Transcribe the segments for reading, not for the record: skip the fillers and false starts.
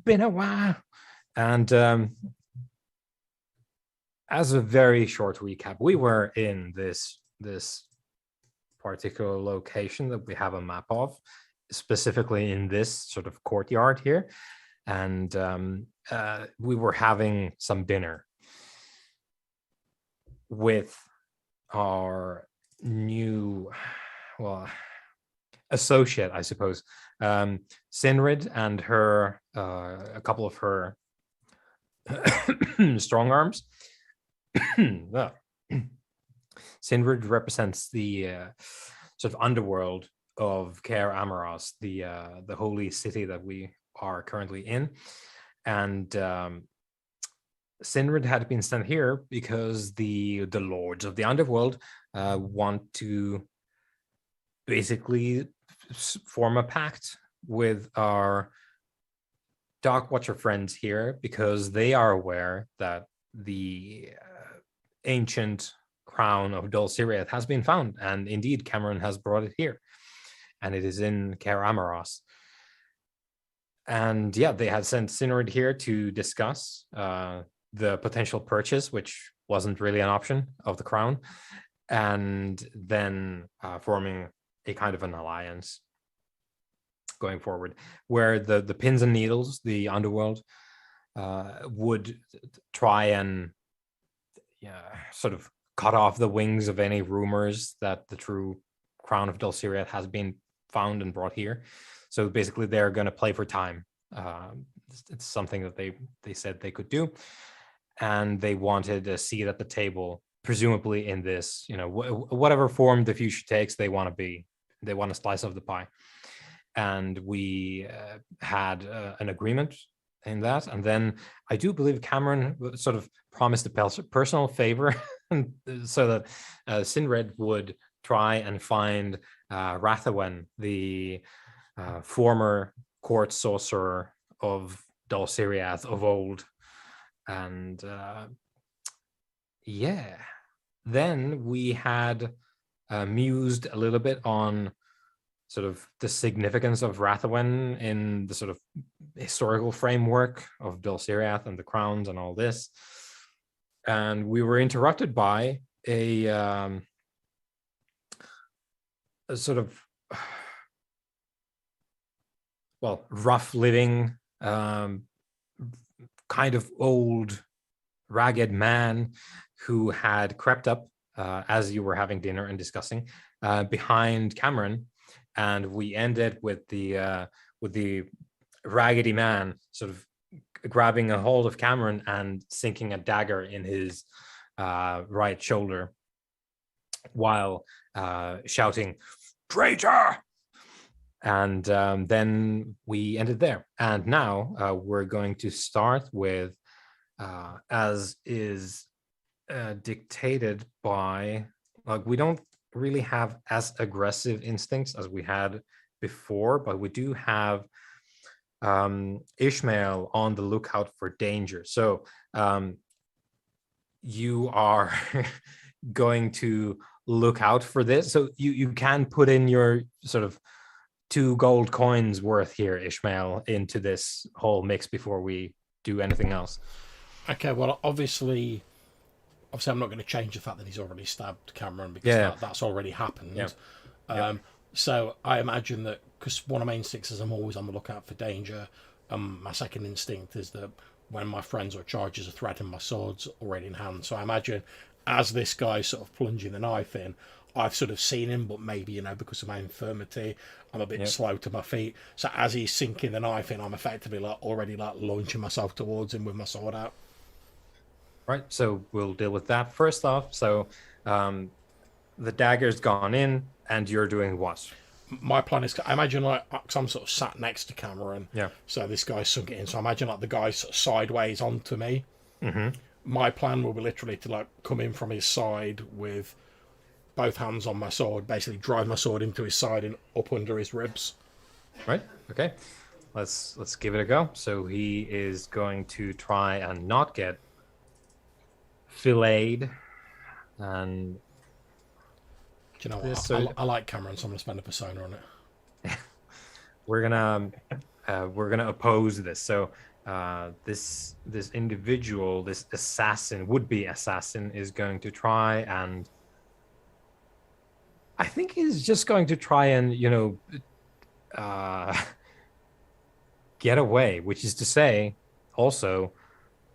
been a while. And as a very short recap, we were in this particular location that we have a map of, specifically in this sort of courtyard here, and we were having some dinner with our new, well, associate, I suppose, Sinrid and her, a couple of her strong arms. Sinrid represents the sort of underworld of Caer Ameros, the holy city that we are currently in, and Sinrid had been sent here because the lords of the underworld want to basically form a pact with our Dark Watcher friends here, because they are aware that the ancient crown of Dol Siriath has been found, and indeed Cameron has brought it here, and it is in Caer Ameros. And yeah, they had sent Sinrid here to discuss the potential purchase, which wasn't really an option, of the crown, and then forming a kind of an alliance going forward, where the pins and needles, the underworld, would try and sort of cut off the wings of any rumors that the true crown of Dol Siriath has been found and brought here. So basically, they're going to play for time. It's something that they said they could do, and they wanted a seat at the table, presumably in this, whatever form the future takes. They want a slice of the pie, and we had an agreement in that. And then I do believe Cameron sort of promised a personal favor, so that Sinred would try and find Rathawen, the former court sorcerer of Dol Siriath of old. And then we had mused a little bit on sort of the significance of Rathawen in the sort of historical framework of Dol Siriath and the crowns and all this. And we were interrupted by a sort of, rough living, kind of old, ragged man who had crept up as you were having dinner and discussing behind Cameron. And we ended with the raggedy man sort of grabbing a hold of Cameron and sinking a dagger in his right shoulder, while shouting, "Traitor!" And then we ended there. And now we're going to start with, as is dictated by, we don't really have as aggressive instincts as we had before, but we do have Ishmael on the lookout for danger. So you are going to look out for this. So you can put in your sort of 2 gold coins worth here, Ishmael, into this whole mix before we do anything else. Okay, well, obviously I'm not going to change the fact that he's already stabbed Cameron, because that's already happened. So I imagine that, because one of my instincts is I'm always on the lookout for danger. My second instinct is that when my friends or charges are threatened, my sword's already in hand. So I imagine as this guy's sort of plunging the knife in, I've sort of seen him, but maybe, because of my infirmity, I'm a bit slow to my feet. So as he's sinking the knife in, I'm effectively already launching myself towards him with my sword out. Right, so we'll deal with that first off. So the dagger's gone in, and you're doing what? My plan is, I imagine, cause I'm sort of sat next to Cameron. Yeah. So this guy's sunk it in. So I imagine the guy's sort of sideways onto me. Mm-hmm. My plan will be literally to come in from his side with both hands on my sword, basically drive my sword into his side and up under his ribs. Right. Okay. Let's give it a go. So he is going to try and not get filleted. And do you know what? I like Cameron, so I'm going to spend a persona on it. We're gonna we're gonna oppose this. So this individual, this assassin, would-be assassin, is going to try and I think he's just going to try and get away, which is to say, also,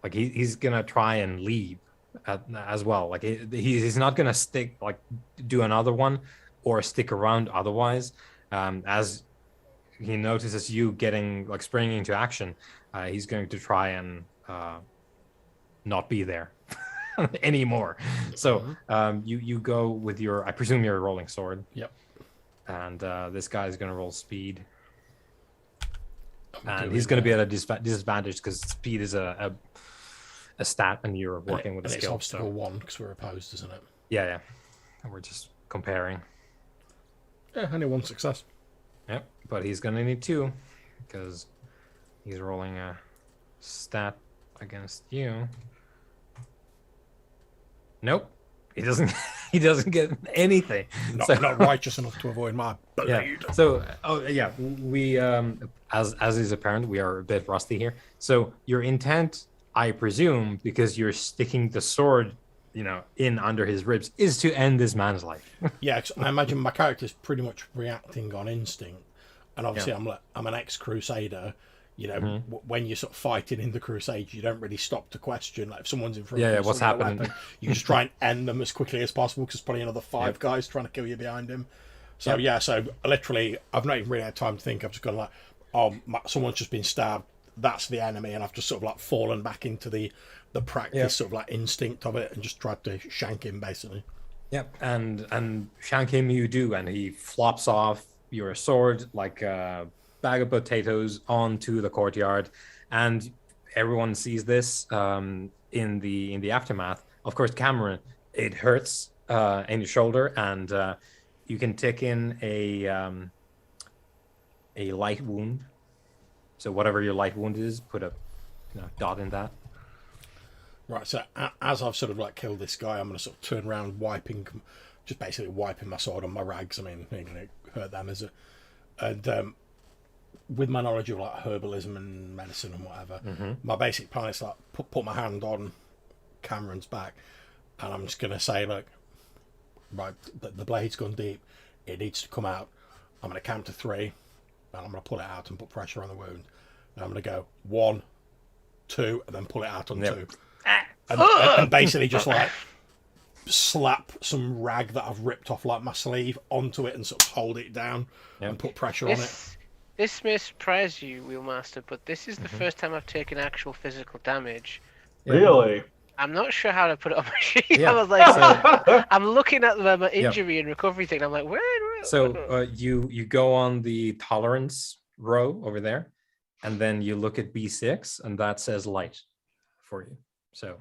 like he's gonna try and leave as well. Like he's not gonna do another one or stick around otherwise. As he notices you springing into action, he's going to try and not be there anymore. So you go with your, I presume you're rolling sword. Yep. And this guy's going to roll speed. And he's going to be at a disadvantage because speed is a stat and you're working with a skill. It's obstacle 1 because we're opposed, isn't it? Yeah. And we're just comparing. Yeah, only 1 success. Yep, but he's going to need 2 because he's rolling a stat against you. Nope, he doesn't. He doesn't get anything. Not righteous enough to avoid my blade. Yeah. So, we as is apparent, we are a bit rusty here. So your intent, I presume, because you're sticking the sword, in under his ribs, is to end this man's life. Yeah, cause I imagine my character's pretty much reacting on instinct, and obviously I'm an ex-crusader. When you're sort of fighting in the Crusades, you don't really stop to question. Like if someone's in front of you, what's happening? Weapon, you just try and end them as quickly as possible because probably another 5 guys trying to kill you behind him. So so literally, I've not even really had time to think. I've just gone like, someone's just been stabbed. That's the enemy, and I've just sort of like fallen back into the practice sort of like instinct of it, and just tried to shank him basically. Yep, and shank him you do, and he flops off your sword like a bag of potatoes onto the courtyard, and everyone sees this in the aftermath. Of course, Cameron, it hurts in your shoulder, and you can take in a light wound. So whatever your light wound is, put a dot in that. Right, so as I've sort of like killed this guy, I'm going to sort of turn around, just basically wiping my sword on my rags. I mean, ain't going to hurt them, is it? And with my knowledge of like herbalism and medicine and whatever, my basic plan is like put my hand on Cameron's back, and I'm just going to say, look, right, the blade's gone deep, it needs to come out. I'm going to count to 3, and I'm going to pull it out and put pressure on the wound. And I'm going to go 1, 2, and then pull it out on 2. And basically just like slap some rag that I've ripped off like my sleeve onto it and sort of hold it down and put pressure on it. This may surprise you, Wheelmaster, but this is the first time I've taken actual physical damage. Really? I'm not sure how to put it on my sheet. I was like, I'm looking at my injury and recovery thing. I'm like, where? So you go on the tolerance row over there, and then you look at B6, and that says light for you. So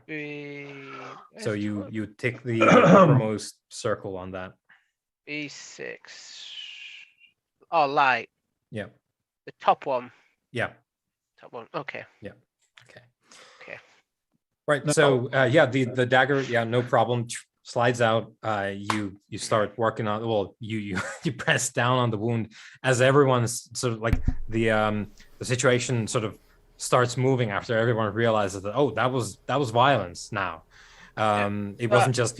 you tick the uppermost circle on that. B6. Oh, light. Yeah. The top one. Yeah. Top one. Okay. Yeah. Okay. Right. No. So the dagger, no problem. Slides out. You start working on. Well, you press down on the wound as everyone's sort of like the situation sort of starts moving after everyone realizes that that was violence now. It wasn't just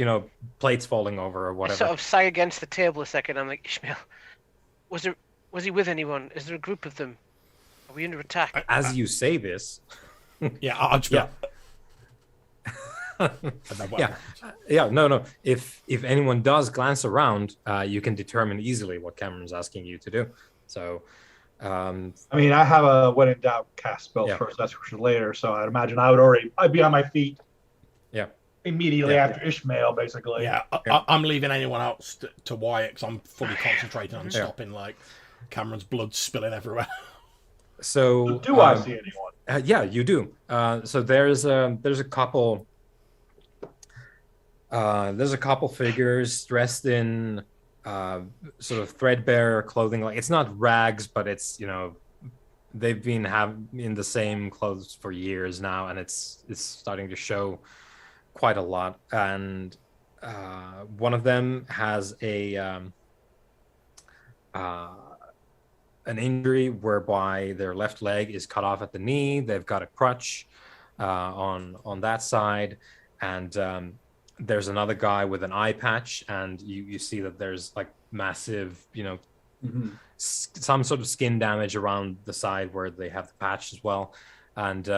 plates falling over or whatever. I sort of sag against the table a second. I'm like, Ishmael, was he with anyone? Is there a group of them? Are we under attack? As you say this, I'll just no. If anyone does glance around, you can determine easily what Cameron's asking you to do. So, I mean, I have a when in doubt cast spell first, that's for later. So I'd imagine I'd be on my feet. Yeah. Immediately after Ishmael, basically. Yeah, I'm leaving anyone else to Wyatt because I'm fully concentrating on stopping like Cameron's blood spilling everywhere. So do I see anyone? Yeah, you do. So there's a couple. There's a couple figures dressed in sort of threadbare clothing. Like it's not rags, but it's they've been in the same clothes for years now, and it's starting to show quite a lot. And one of them has a an injury whereby their left leg is cut off at the knee. They've got a crutch on that side, and there's another guy with an eye patch, and you see that there's like massive, some sort of skin damage around the side where they have the patch as well, and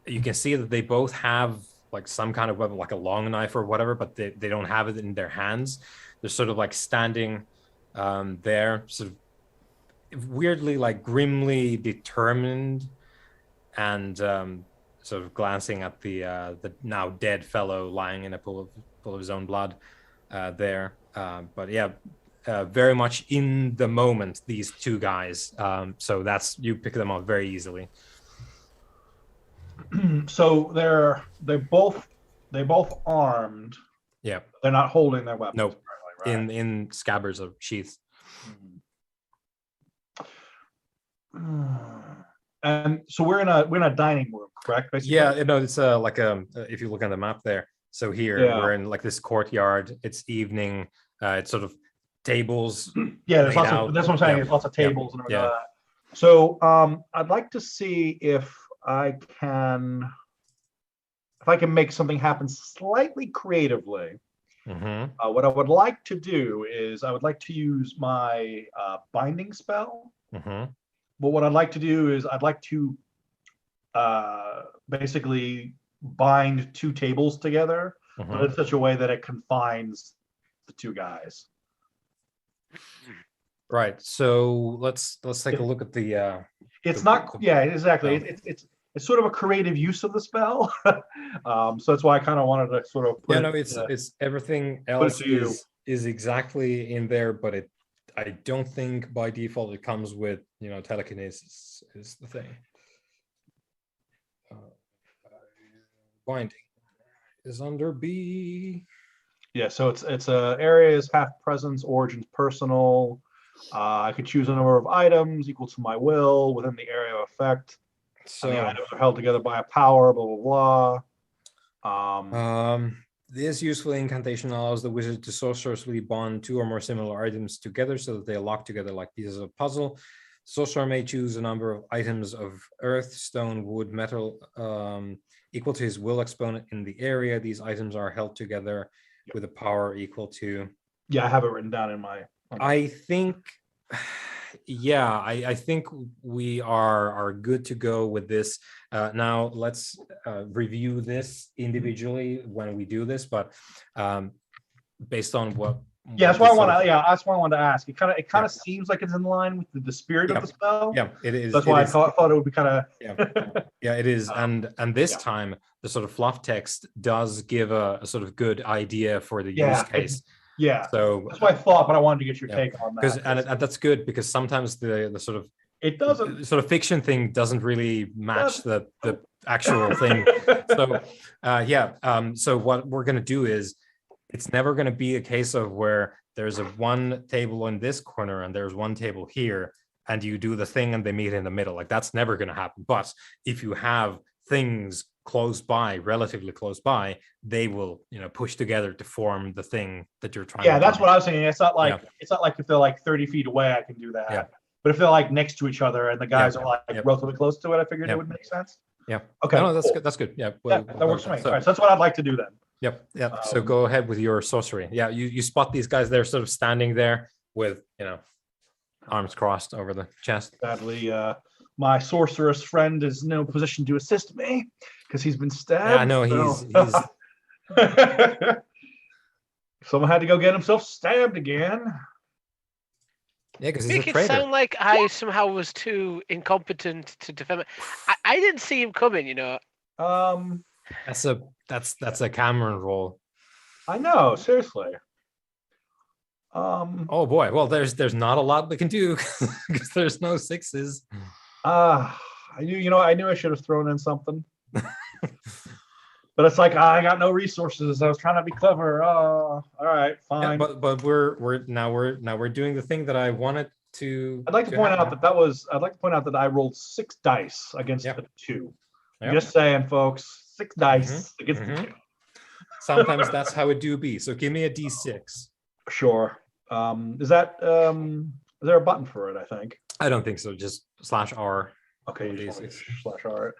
you can see that they both have like some kind of weapon, like a long knife or whatever, but they don't have it in their hands. They're sort of like standing there, sort of weirdly, like grimly determined, and sort of glancing at the now dead fellow lying in a pool of his own blood there. But yeah, very much in the moment, these two guys. So you pick them up very easily. So they both armed. Yeah. They're not holding their weapons. Nope. Right? In scabbards or sheaths. And so we're in a dining room, correct? Basically? Yeah, it's like if you look on the map there. So here we're in like this courtyard. It's evening. It's sort of tables. Yeah, that's what I'm saying. There's lots of tables and everything like that. So I'd like to see if I can make something happen slightly creatively. What I would like to do is I would like to use my binding spell. But what I'd like to do is I'd like to basically bind two tables together, but in such a way that it confines the two guys. Right. So let's take a look at the. It's not. Yeah, exactly. It's sort of a creative use of the spell. So that's why I kind of wanted to sort of put it's everything else is exactly in there, but I don't think by default it comes with telekinesis is the thing. Binding is under B. Yeah, so it's areas, half presence, origins, personal. I could choose a number of items equal to my will within the area of effect. So the items are held together by a power, blah blah blah. This useful incantation allows the wizard to sorcerously bond two or more similar items together so that they lock together like pieces of a puzzle. Sorcerer may choose a number of items of earth, stone, wood, metal equal to his will exponent in the area. These items are held together with a power equal to. Yeah, I have it written down in my. I think. Yeah, I think we are good to go with this. Now let's review this individually when we do this, but based on what. Yeah, that's why I want to. Yeah, that's why I wanted to ask. It kind of seems like it's in line with the spirit of the spell. Yeah, it is. That's why I thought it would be kind of. Yeah, it is, and this time the sort of fluff text does give a sort of good idea for the use case. Yeah, so that's what I thought, but I wanted to get your take on that. And that's good because sometimes the sort of the sort of fiction thing doesn't really match the actual thing. So so what we're gonna do is it's never gonna be a case of where there's one table in this corner and there's one table here and you do the thing and they meet in the middle. Like that's never gonna happen. But if you have things relatively close by, they will push together to form the thing that you're trying to that's what I was saying. It's not like if they're like 30 feet away I can do that, but if they're like next to each other and the guys are like relatively close to it, I figured it would make sense. Okay, no, that's good. That works for me. All right, so that's what I'd like to do then. So go ahead with your sorcery. You spot these guys, they're sort of standing there with arms crossed over the chest. Sadly, my sorceress friend is in no position to assist me because he's been stabbed. Yeah, I know he's someone had to go get himself stabbed again. Yeah, because he's a traitor. traitor. Make it sound like I somehow was too incompetent to defend. I didn't see him coming. That's a Cameron role. I know, seriously. Oh boy, well there's not a lot we can do because there's no sixes. I knew I should have thrown in something. But it's like I got no resources. I was trying to be clever. All right, fine. Yeah, but we're doing the thing that I wanted to. I'd like to point out that I rolled 6 dice against the 2. Yep. Just saying, folks, 6 dice against the 2. Sometimes that's how it do be. So give me a D6. Sure. Is that there a button for it? I think. I don't think so. Just /R. Okay, you just want to /R.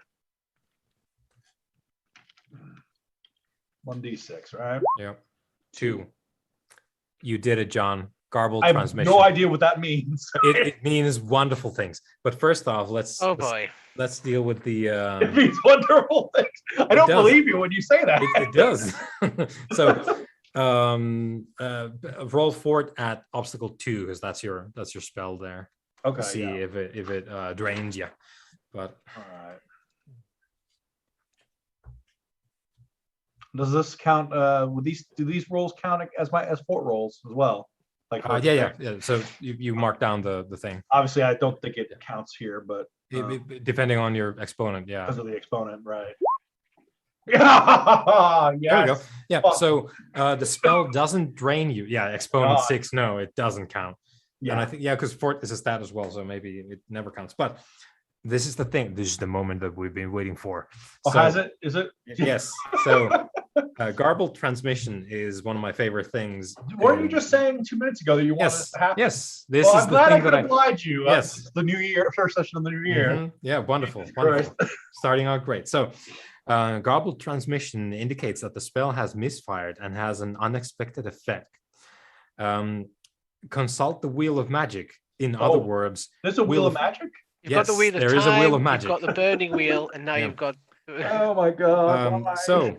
1d6, right? Yeah. 2. You did it, John. Garbled I have transmission. no idea what that means. It means wonderful things. But first off, let's deal with the. It means wonderful things. I don't believe you when you say that. It does. So, roll fort at obstacle 2 because that's your spell there. Okay. See if it drains you. But all right. Does this count? Do these rolls count as fort rolls as well? Like yeah. So you mark down the thing. Obviously, I don't think it counts here, but depending on your exponent, yeah. Because of the exponent, right? Yeah. There we go. Yeah. So the spell doesn't drain you. Yeah. Exponent 6. No, it doesn't count. Yeah. And I think because fort is a stat as well, so maybe it never counts. But this is the thing. This is the moment that we've been waiting for. Oh, has it? Is it? Yes. So garbled transmission is one of my favorite things. Weren't you just saying 2 minutes ago that you wanted this to happen? Yes. This is I'm glad the I thing could that oblige you. Yes. The new year, first session of the new year. Mm-hmm. Yeah. Wonderful. Wonderful. Starting out great. So garbled transmission indicates that the spell has misfired and has an unexpected effect. Consult the Wheel of Magic. In other words, there's a Wheel of Magic? You've got the Wheel of Time, is a Wheel of Magic. You've got the Burning Wheel, and now you've got... Oh my God. So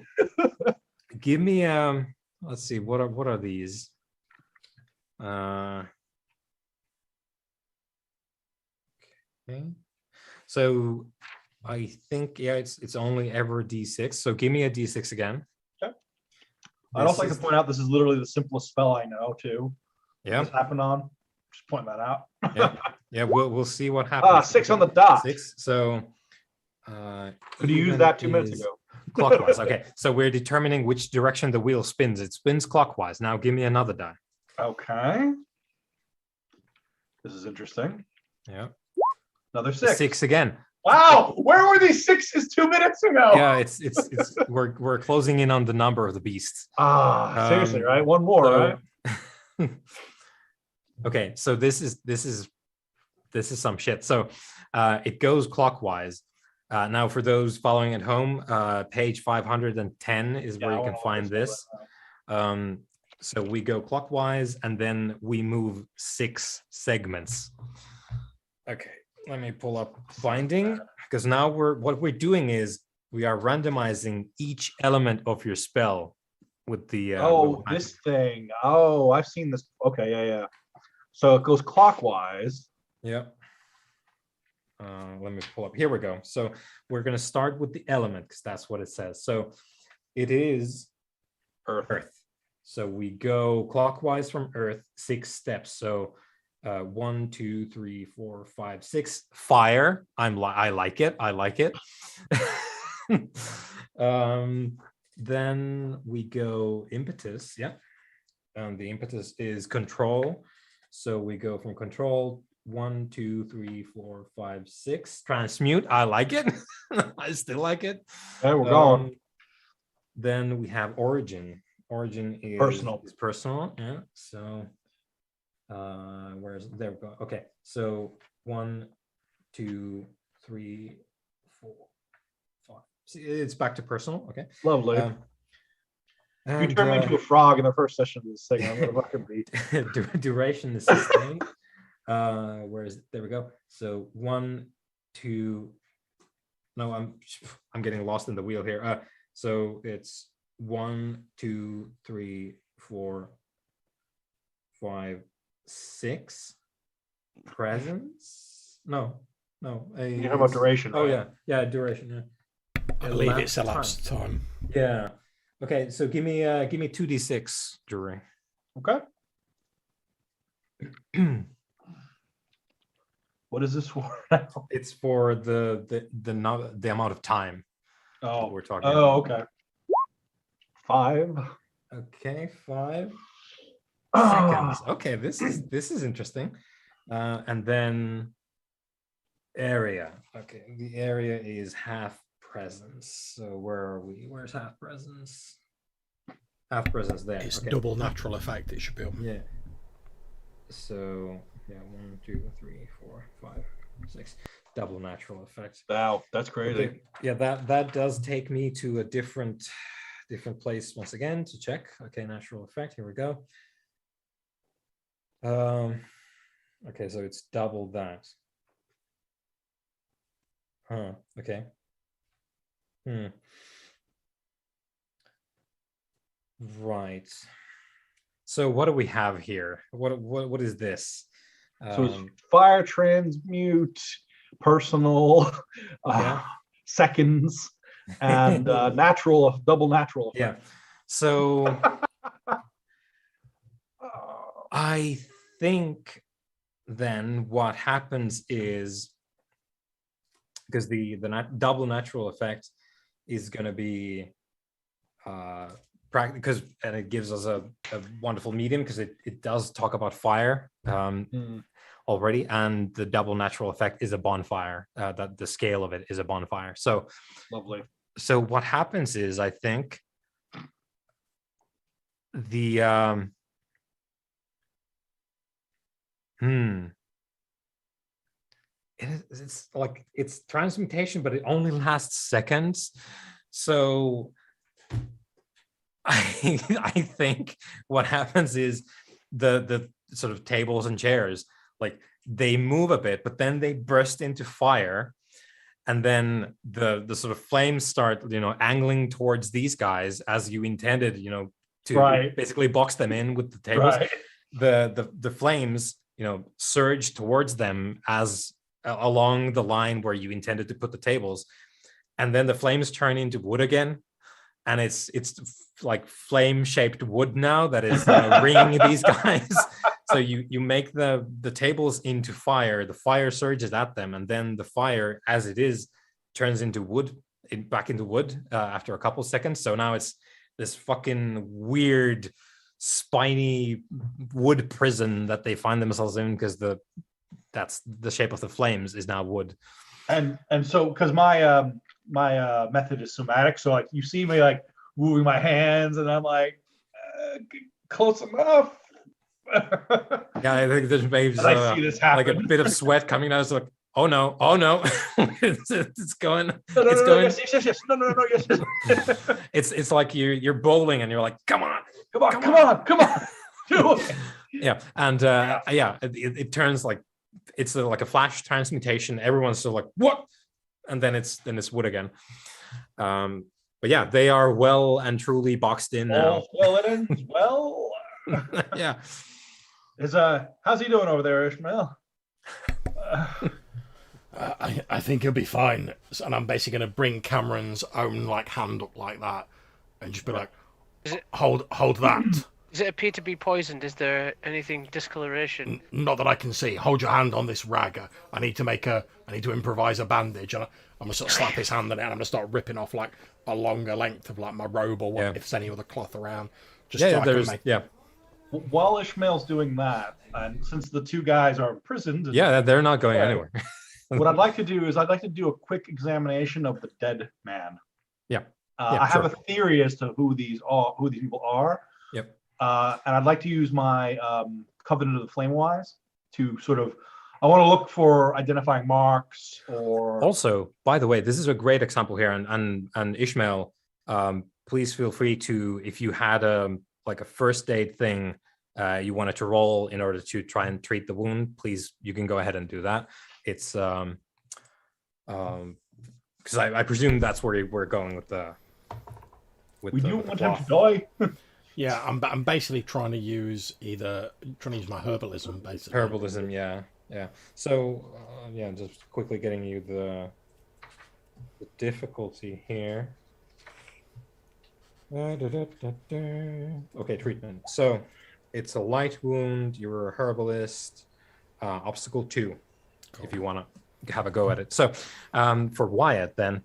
give me let's see, what are these? Okay. So I think it's only ever D6. So give me a D6 again. Okay. I'd also like to point out this is literally the simplest spell I know too. Yeah. This happened on. Just point that out. Yeah. We'll see what happens. 6 on the dot. 6. So could you use that 2 minutes ago? Clockwise. Okay. So we're determining which direction the wheel spins. It spins clockwise. Now give me another die. Okay. This is interesting. Yeah. Another 6. 6 again. Wow, where were these 6s 2 minutes ago? Yeah, it's we're closing in on the number of the beast. Seriously, right? One more, right? Okay, so this is some shit. So it goes clockwise. Now for those following at home, page 510 is where you can find this. So we go clockwise and then we move 6 segments. Okay, let me pull up binding because now what we're doing is we are randomizing each element of your spell with the this thing. Oh, I've seen this. Okay, yeah. So it goes clockwise. Yeah. Let me pull up. Here we go. So we're going to start with the element because that's what it says. So it is Earth. So we go clockwise from Earth 6 steps. So 1, 2, 3, 4, 5, 6. Fire. I like it. Then we go impetus. Yeah. The impetus is control. So we go from control 1, 2, 3, 4, 5, 6. Transmute. I like it. I still like it. Okay, we're going. Then we have origin. Origin is personal. Yeah. So there we go. Okay. So 1, 2, 3, 4, 5. See, it's back to personal. Okay. Lovely. If you turn me into a frog in the first session of this thing, I'm gonna fucking be. Duration is sustained. Where is it? There we go. So 1, 2. No, I'm getting lost in the wheel here. So it's 1, 2, 3, 4, 5, 6. Presence? No. You know about duration? Oh right? yeah, duration. Yeah. I believe it's elapsed time. Yeah. Okay, so give me 2d6 during. Okay. What is this for now? It's for the amount of time. We're talking. Oh, okay. 5. Okay, 5 seconds. Okay, this is interesting. And then area. Okay, the area is half presence. So where are we? Where's half presence? Half presence there. It's okay. double natural effect. It should be. Yeah. So Yeah, 1, 2, 3, 4, 5, 6. Double natural effect. Wow, that's crazy. Okay. Yeah, that does take me to a different place once again to check. Okay, natural effect. Here we go. Okay, so it's double that. Huh. Okay. Right. So what do we have here? What is this? So it's fire, transmute, personal, seconds, and double natural. Yeah. So I think then what happens is, because the double natural effect is going to be because and it gives us a wonderful medium, because it does talk about fire already, and the double natural effect is a bonfire. That the scale of it is a bonfire. So lovely. So what happens is, I think the it's like it's transmutation, but it only lasts seconds. So I think what happens is the sort of tables and chairs, like they move a bit, but then they burst into fire, and then the sort of flames start, angling towards these guys as you intended, to basically box them in with the tables. The flames, surge towards them as along the line where you intended to put the tables, and then the flames turn into wood again, and it's like flame shaped wood now that is ringing these guys. So you make the tables into fire, the fire surges at them, and then the fire as it is turns into wood, back into wood after a couple seconds. So now it's this fucking weird spiny wood prison that they find themselves in, because that's the shape of the flames is now wood. And so because my method is somatic, so like you see me like moving my hands, and I'm like close enough. Yeah, I think there's maybe I see this happen. like a bit of sweat coming down. It's like, oh no, it's going. No, going. Yes. No, yes. It's like you're bowling, and you're like, come on. Do it. Yeah, and it turns like it's like a flash transmutation. Everyone's still like, what? And then it's wood again. But yeah, they are well and truly boxed in now. Well, it ends well. Yeah. How's he doing over there, Ishmael? I think he'll be fine. And I'm basically going to bring Cameron's own hand up like that, and just be like, hold that. Does it appear to be poisoned? Is there anything discoloration? Not that I can see. Hold your hand on this rag. I need to improvise a bandage, and I'm gonna sort of slap his hand on it, and I'm gonna start ripping off like a longer length of like my robe or what, if there's any other cloth around. While Ishmael's doing that, and since the two guys are imprisoned, they're not going anywhere. What I'd like to do is a quick examination of the dead man. I have a theory as to who these people are. Yep. And I'd like to use my Covenant of the Flamewise to sort of, I want to look for identifying marks or. Also, by the way, this is a great example here, and Ishmael, please feel free to, if you had a first aid thing you wanted to roll in order to try and treat the wound, please, you can go ahead and do that. It's because I presume that's where we're going with the. We don't want him to die. Yeah, I'm basically trying to use my herbalism, basically. Herbalism, yeah. So, just quickly getting you the difficulty here. Okay, treatment. So, it's a light wound. You're a herbalist. Obstacle 2, cool. If you want to have a go at it. So, for Wyatt, then.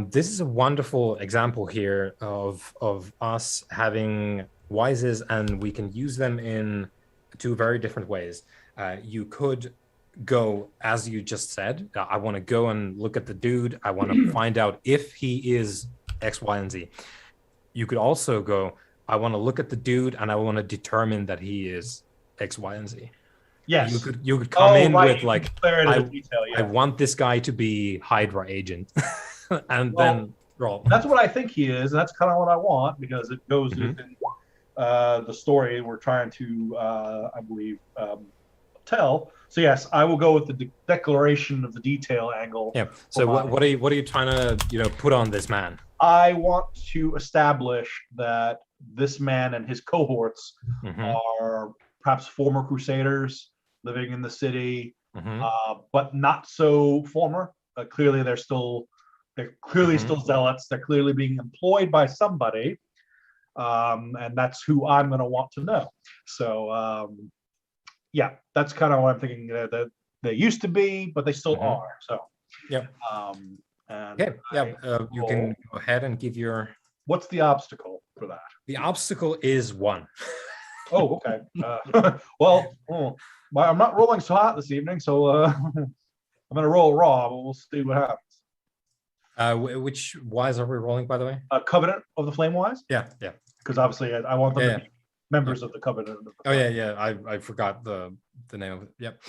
This is a wonderful example here of us having wises, and we can use them in 2 very different ways. You could go, as you just said, I want to go and look at the dude. I want to find out if he is X, Y, and Z. You could also go, I want to look at the dude, and I want to determine that he is X, Y, and Z. Yes. You could come in right, with like, declare it as detail, I want this guy to be Hydra agent, and then roll. That's what I think he is, and that's kind of what I want because it goes within the story we're trying to, I believe, tell. So yes, I will go with the declaration of the detail angle. Yeah. So what are you trying to put on this man? I want to establish that this man and his cohorts are perhaps former Crusaders living in the city, but not so former. Clearly, they're clearly still zealots. They're clearly being employed by somebody, and that's who I'm going to want to know. So, yeah, that's kind of what I'm thinking. That they used to be, but they still are. So, yeah. And you can go ahead and give your. What's the obstacle for that? The obstacle is 1. Oh, okay. Well, I'm not rolling so hot this evening, so I'm going to roll raw, but we'll see what happens. Which wise are we rolling, by the way? Covenant of the Flame Wise? Yeah. Because obviously I want them to be members of the Covenant. I forgot the name of it. Yep.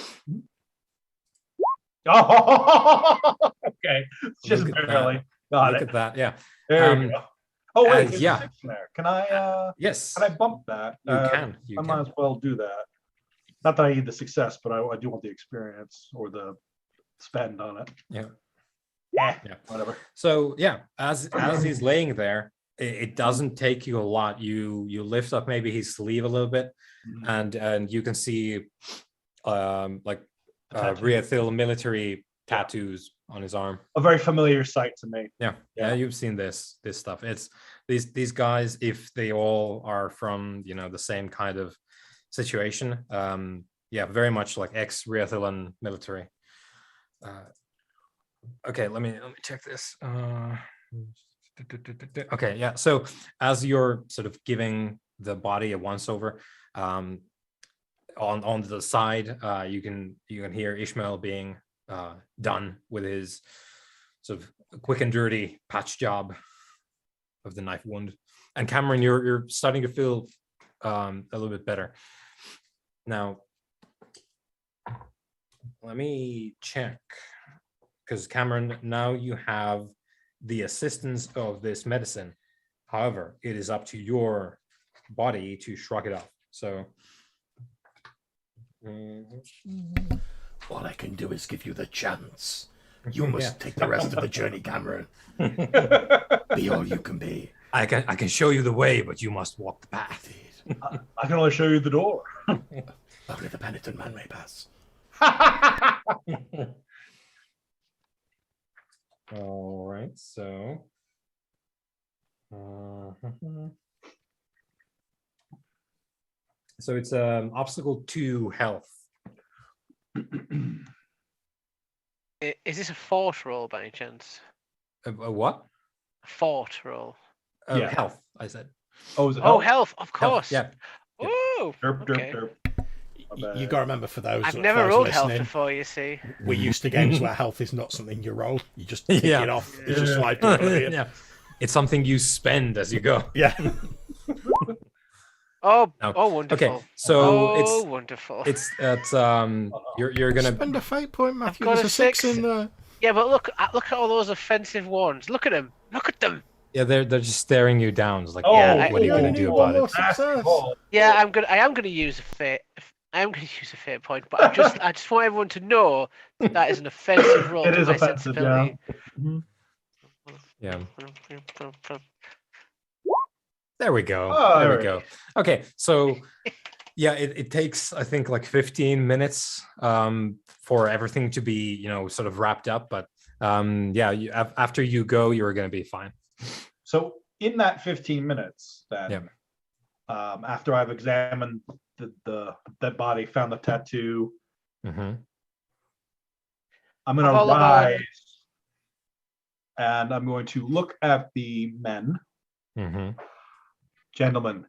Oh, okay. Just barely. Got Look it. at that. Yeah. There you go. Oh wait, there's yeah. 6 in there. Can I? Yes. Can I bump that? You can. I might as well do that. Not that I need the success, but I do want the experience or the spend on it. Yeah. Yeah. Whatever. So yeah, as he's laying there, it doesn't take you a lot. You lift up maybe his sleeve a little bit, and you can see Riathil military tattoos on his arm. A very familiar sight to me. Yeah, you've seen this stuff. It's these guys, if they all are from the same kind of situation, very much like ex-Riathil military. Okay, let me check this. Okay, yeah. So as you're sort of giving the body a once over, on the side, you can hear Ishmael being done with his sort of quick and dirty patch job of the knife wound. And Cameron, you're starting to feel a little bit better. Now, let me check, because Cameron, now you have the assistance of this medicine. However, it is up to your body to shrug it off. So all I can do is give you the chance. You must take the rest of the journey, Cameron. Be all you can be. I can show you the way, but you must walk the path. I can only show you the door. Only the penitent man may pass. All right, so so it's obstacle 2 health. Is this a fort roll by any chance? A what? A fort roll. Health, I said. Oh, is it health, of course. Health, yeah. Oh, okay. You got to remember, for those I've never rolled health listening, before, you see. we're used to games where health is not something you roll. You just pick it off. It's just like It's something you spend as you go. Yeah. Oh, wonderful. Okay, so wonderful. It's you're gonna spend a fate point, Matthew. I've got There's a 6 in there. Yeah, but look at all those offensive ones. Look at them. Look at them. Yeah, they're just staring you down. It's like, what are you gonna do about it? Yeah, I am gonna use a fate. I am going to use a fate point, but I just want everyone to know that is an offensive roll to my sensibility. Yeah. There we go. Oh, there we go. Okay, so yeah, it takes, I think, like 15 minutes for everything to be, sort of wrapped up. But after you go, you're going to be fine. So in that 15 minutes, after I've examined the dead body, found the tattoo, I'm going to rise and I'm going to look at the men. Gentlemen,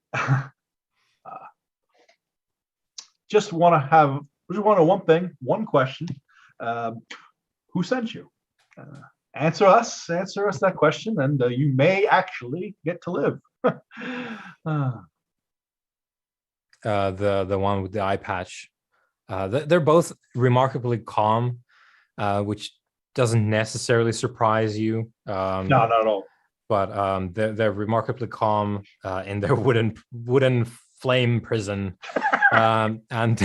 just want to know one question. Who sent you? Answer us that question, and you may actually get to live. The one with the eye patch. They're both remarkably calm, which doesn't necessarily surprise you. No, not at all. But they're remarkably calm in their wooden flame prison, and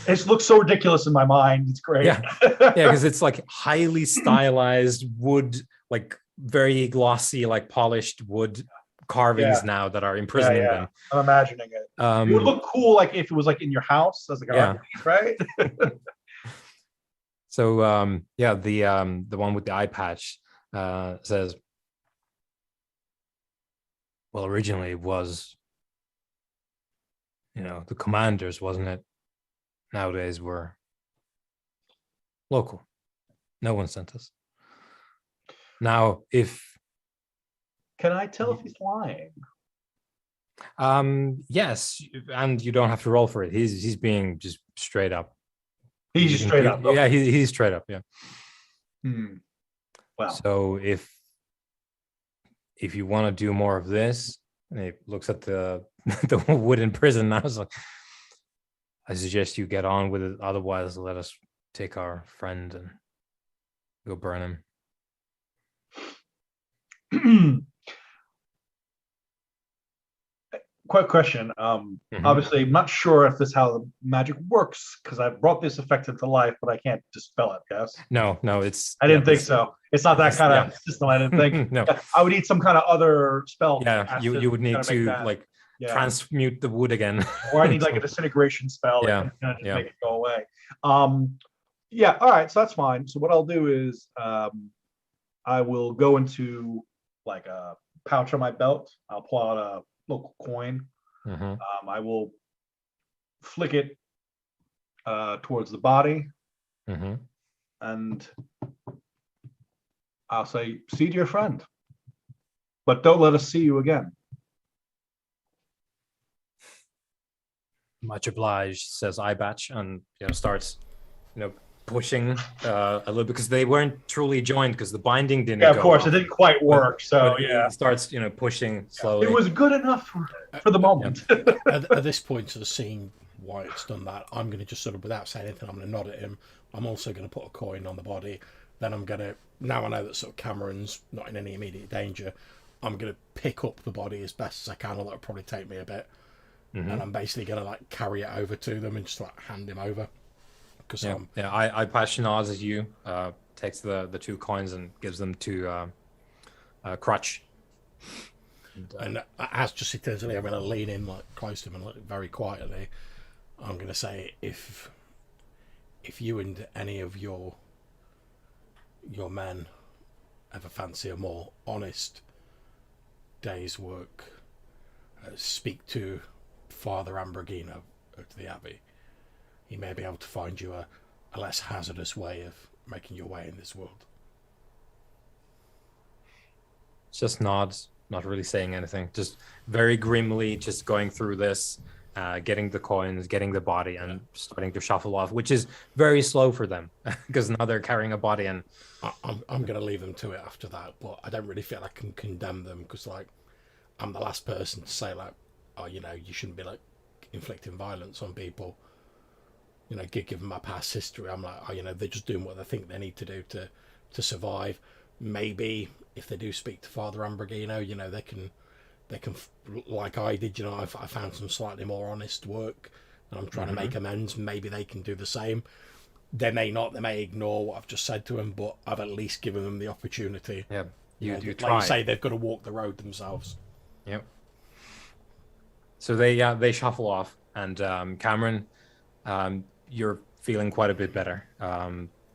it looks so ridiculous in my mind. It's great. Yeah, because it's like highly stylized wood, like very glossy, like polished wood carvings now that are imprisoning them. I'm imagining it. It would look cool, like if it was like in your house as like an right? So the one with the eye patch says, well, originally it was, the commanders, wasn't it? Nowadays we're local. No one sent us. Now, can I tell if he's lying? Yes, and you don't have to roll for it. He's being just straight up. He's just straight up. Yeah, he's straight up. Yeah. Wow. So if you want to do more of this, and he looks at the wooden prison, I was like, I suggest you get on with it. Otherwise, let us take our friend and go burn him. Quick question. Obviously, I'm not sure if this is how the magic works because I brought this effect into life, but I can't dispel it. Yes. No, it's. I didn't think so. It's not that kind of system. I didn't think. No. I would need some kind of other spell. Yeah, you would need to transmute the wood again, or I need like a disintegration spell. Yeah. Just make it go away. Yeah. All right. So that's fine. So what I'll do is, I will go into like a pouch on my belt. I'll pull out a local coin. I will flick it towards the body, and I'll say, "See to your friend, but don't let us see you again." Much obliged, says Eyebatch, and starts, pushing a little because they weren't truly joined because the binding didn't. Yeah, of course, it didn't quite work. But he starts, pushing slowly. It was good enough for the moment. At this point of the scene, Wyatt's done that. I'm going to just sort of, without saying anything, I'm going to nod at him. I'm also going to put a coin on the body. Then I'm going to, now I know that sort of Cameron's not in any immediate danger, I'm going to pick up the body as best as I can. That'll probably take me a bit. And I'm basically going to like carry it over to them and just like hand him over. Eyebatch nods at you, takes the 2 coins and gives them to Crutch. And as just he turns to me, I'm going to lean in like close to him and look very quietly. I'm going to say, if you and any of your men ever fancy a more honest day's work, speak to Father Ambrogino at the Abbey. He may be able to find you a less hazardous way of making your way in this world. Just nods, not really saying anything. Just very grimly, just going through this, getting the coins, getting the body, and starting to shuffle off, which is very slow for them because now they're carrying a body. And I'm going to leave them to it after that, but I don't really feel I can condemn them because, like, I'm the last person to say, like, oh, you shouldn't be like inflicting violence on people. Given my past history, I'm like, oh, they're just doing what they think they need to do to survive. Maybe if they do speak to Father Ambrogino, they can, like I did, I found some slightly more honest work and I'm trying to make amends. Maybe they can do the same. They may not, they may ignore what I've just said to them, but I've at least given them the opportunity. Yeah, you try. Like you say, they've got to walk the road themselves. Yep. So they shuffle off, and Cameron, you're feeling quite a bit better.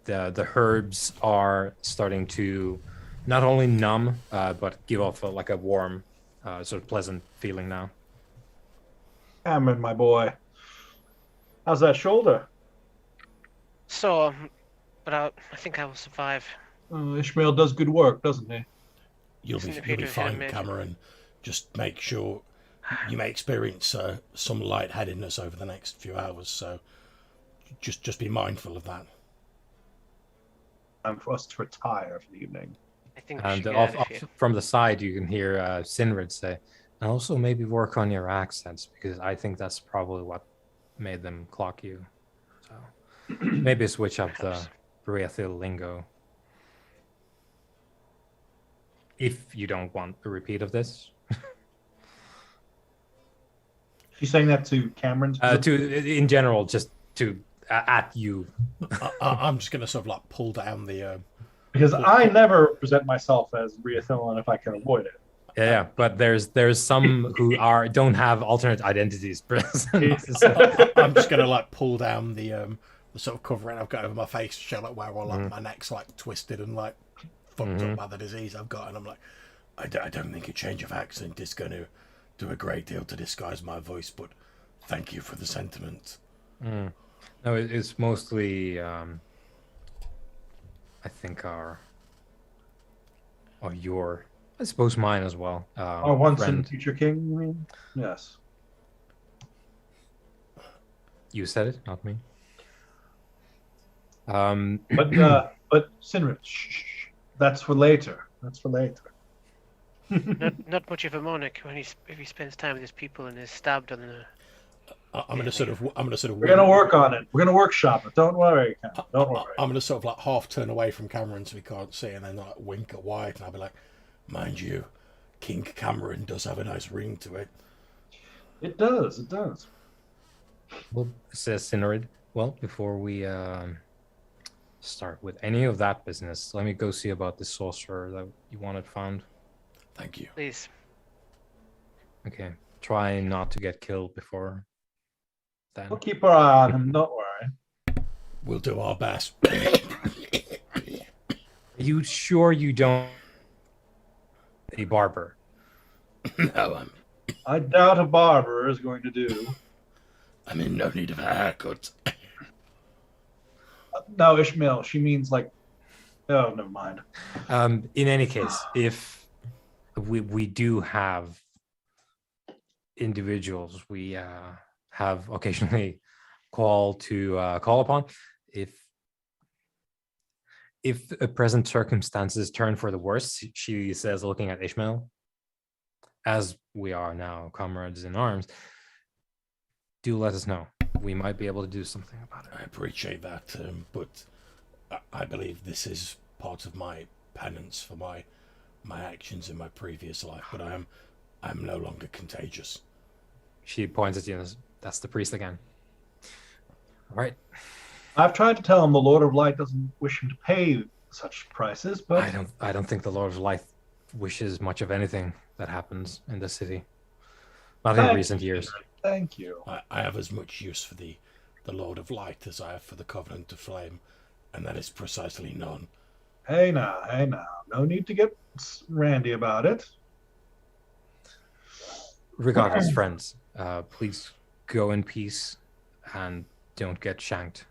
The herbs are starting to not only numb, but give off a warm, sort of pleasant feeling now. Cameron, my boy, how's that shoulder? So, but I think I will survive. Ishmael does good work, doesn't he? You'll be fine, Cameron. Just make sure you may experience some lightheadedness over the next few hours, so just be mindful of that. Time for us to retire for the evening. I think. And off from the side, you can hear Sinrid say, and also maybe work on your accents because I think that's probably what made them clock you. So maybe switch up the Perhaps. Breathil lingo. If you don't want a repeat of this. She's saying that to Cameron. In general, just to at you. I'm just going to sort of like pull down the. Because I never present myself as Breathil if I can avoid it. Yeah, but there's some who don't have alternate identities present. I'm just going to like pull down the sort of covering I've got over my face, show like where all like my neck's like twisted and like fucked up by the disease I've got, and I'm like, I don't think a change of accent is going to do a great deal to disguise my voice, but thank you for the sentiment. No, it's mostly I think your, I suppose mine as well. Our once friend. and future king, you mean? Yes. You said it, not me. But Sinrid, shh, that's for later. That's for later. Not much of a monarch when if he spends time with his people and is stabbed on the. I'm gonna sort of. We're gonna work on it. We're gonna workshop it. Don't worry. Don't worry. I'm gonna sort of like half turn away from Cameron so he can't see, and then like wink at Wyatt, and I'll be like, "Mind you, King Cameron does have a nice ring to it." It does. It does. Well, says Sinrid. Well, before we start with any of that business, let me go see about the sorcerer that you wanted found. Thank you. Please. Okay. Try not to get killed before then. We'll keep our eye on him. Don't worry. We'll do our best. Are you sure you don't a barber? No, I doubt a barber is going to do. I'm in no need of a haircut. No, Ishmael. She means like. Oh, never mind. In any case, if we do have individuals we have occasionally call upon, if present circumstances turn for the worse, she says, looking at Ishmael, as we are now comrades in arms, do let us know. We might be able to do something about it. I appreciate that, but I believe this is part of my penance for my actions in my previous life. But I'm no longer contagious. She points at you. That's the priest again. All right. I've tried to tell him the Lord of Light doesn't wish him to pay such prices, but I don't think the Lord of Light wishes much of anything that happens in the city. Not in recent years. Thank you. I have as much use for the Lord of Light as I have for the Covenant of Flame, and that is precisely none. Hey now. No need to get randy about it. Regardless, friends, please go in peace and don't get shanked.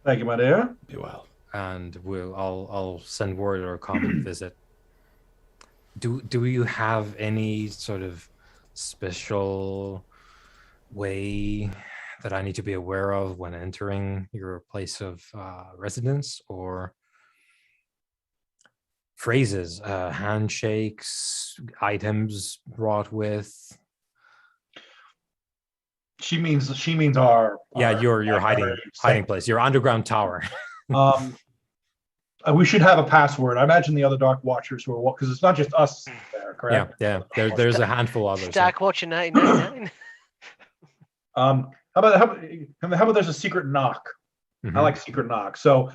Thank you, my dear. Be well. And I'll send word or come visit. Do you have any sort of special way that I need to be aware of when entering your place of residence, or phrases, handshakes, items brought with? She means our your hiding place, your underground tower. We should have a password. I imagine the other Dark Watchers who are, because it's not just us there, correct? Yeah. There's a handful of others. Dark Watcher 999. How about there's a secret knock? Mm-hmm. I like secret knock. So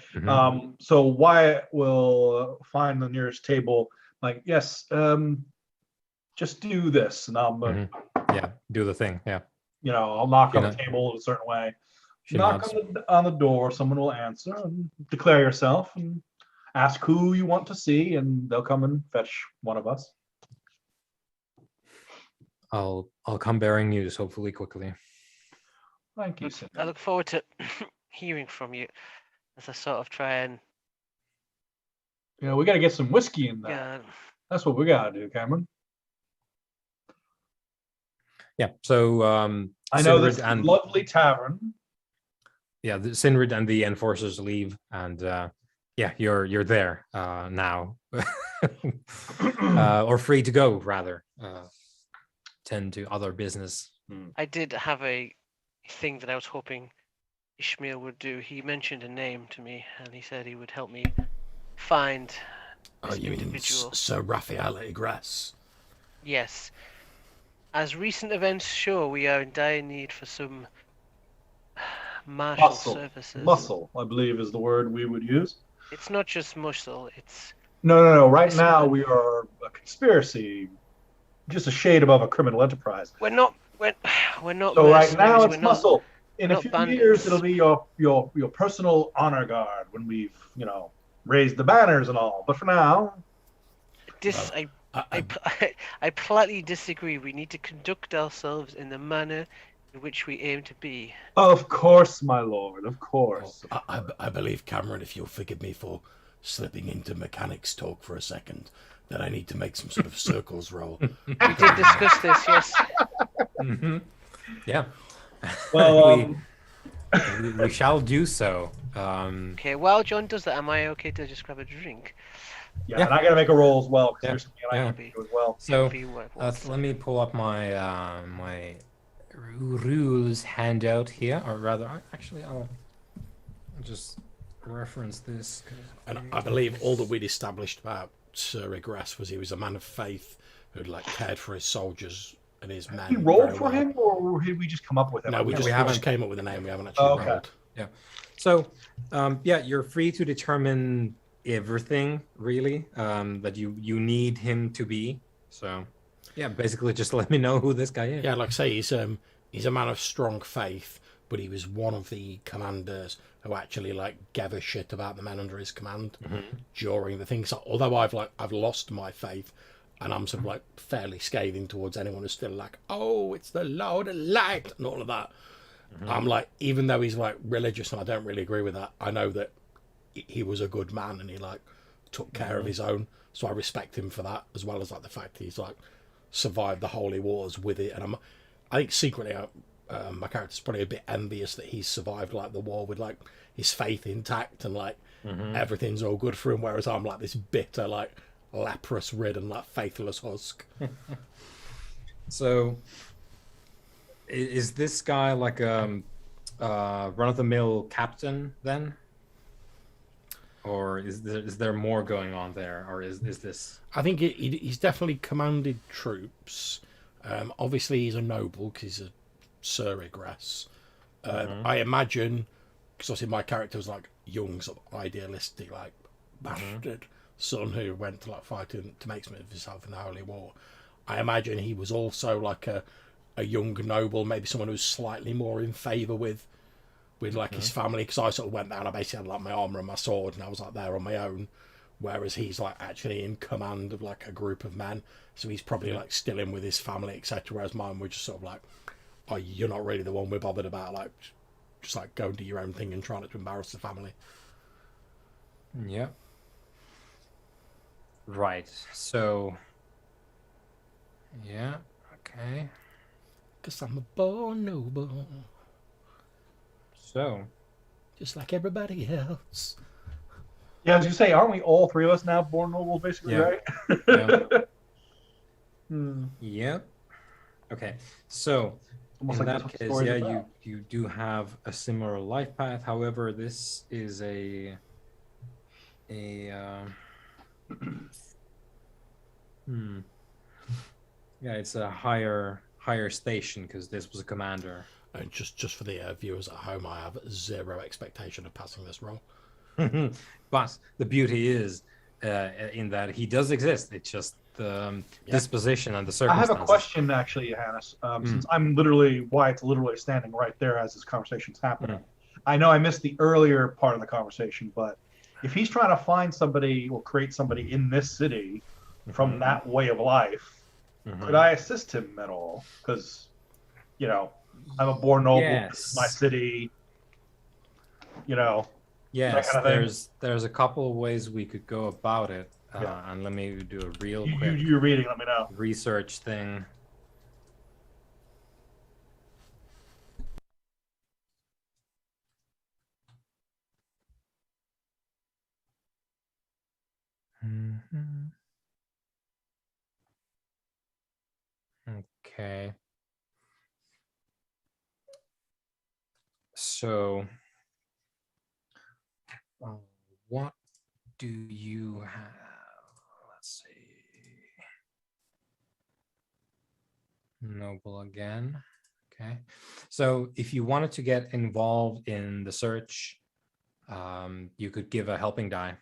so Wyatt will find the nearest table. Like, yes, just do this, and I'll do the thing. Yeah. I'll knock on the table in a certain way. Knock on the door. Someone will answer and declare yourself and ask who you want to see, and they'll come and fetch one of us. I'll come bearing news, hopefully quickly. Thank you. I look forward to hearing from you as I sort of try and. We got to get some whiskey in there. Yeah. That's what we got to do, Cameron. Yeah. So I know this lovely tavern. Yeah, the Sinrid and the enforcers leave, and you're there now, or free to go rather. Tend to other business. I did have a thing that I was hoping Ishmael would do. He mentioned a name to me, and he said he would help me find this you mean individual. Sir Raphael Grass? Yes. As recent events show, we are in dire need for some martial services. Muscle, I believe, is the word we would use. It's not just muscle. It's no. Right now we are a conspiracy, just a shade above a criminal enterprise. We're not. We're not. So right now it's we're muscle. In a not few bandits. years, it'll be your personal honor guard when we've raised the banners and all. But for now, I politely disagree. We need to conduct ourselves in the manner in which we aim to be. Of course, my lord. Of course. I believe, Cameron, if you'll forgive me for slipping into mechanics talk for a second, that I need to make some sort of circles roll. We did discuss this, yes. Mm-hmm. Yeah. Well, we shall do so. Okay, while John does that, am I okay to just grab a drink? Yeah, and I got to make a roll as well, because Yeah. there's something I have to do as well. So Let let me pull up my my rules handout here, or rather, actually, I'll just reference this. And I believe all that we'd established about Sir Regress was he was a man of faith who'd cared for his soldiers and his men. Did we roll for him, or did we just come up with him? No, we just came up with a name. We haven't actually rolled. Yeah. So, yeah, you're free to determine everything really that you need him to be. So, yeah, basically just let me know who this guy is. Yeah, like I say, he's a man of strong faith, but he was one of the commanders who actually gave a shit about the men under his command during the thing. So although I've lost my faith, and I'm sort of fairly scathing towards anyone who's still oh, it's the Lord of Light and all of that. I'm even though he's religious and I don't really agree with that, I know that he was a good man and he took care of his own. So I respect him for that, as well as the fact he's survived the holy wars with it. And I think secretly my character's probably a bit envious that he's survived the war with his faith intact and everything's all good for him, whereas I'm this bitter leprous ridden faithless husk. So is this guy run-of-the-mill captain then, or is there more going on there, or is this? I think he's definitely commanded troops. Obviously he's a noble because he's a Sir Regress. I imagine, because obviously my character was young, sort of idealistic, bastard son who went to fight to make something of himself in the Holy War. I imagine he was also a young noble, maybe someone who's slightly more in favour with his family, because I sort of went there and I basically had my armour and my sword and I was there on my own, whereas he's actually in command of a group of men, so he's probably still in with his family, etc., whereas mine were just sort of oh, you're not really the one we're bothered about, just go and do your own thing and try not to embarrass the family. Yeah. Right. So. Yeah. Okay. Because I'm a born noble. So. Just like everybody else. Yeah, I was gonna say, aren't we all three of us now born nobles, basically, right? Yeah. Yep. Okay. So Almost in that's that what the case, story's yeah, about. you do have a similar life path. However, this is a yeah, it's a higher station because this was a commander. And just for the viewers at home, I have zero expectation of passing this role. But the beauty is in that he does exist. It's just the disposition and the I circumstances. have a question, actually, Johannes. Since Wyatt's literally standing right there as this conversation's happening. I know I missed the earlier part of the conversation, but if he's trying to find somebody or create somebody in this city from that way of life, could I assist him at all? Because, I'm a born noble. This is my city. Yes, that kind of there's a couple of ways we could go about it. And let me do a real quick you're reading, let me know. research thing. Okay. So what do you have? Let's see. Noble again. Okay. So if you wanted to get involved in the search, you could give a helping die.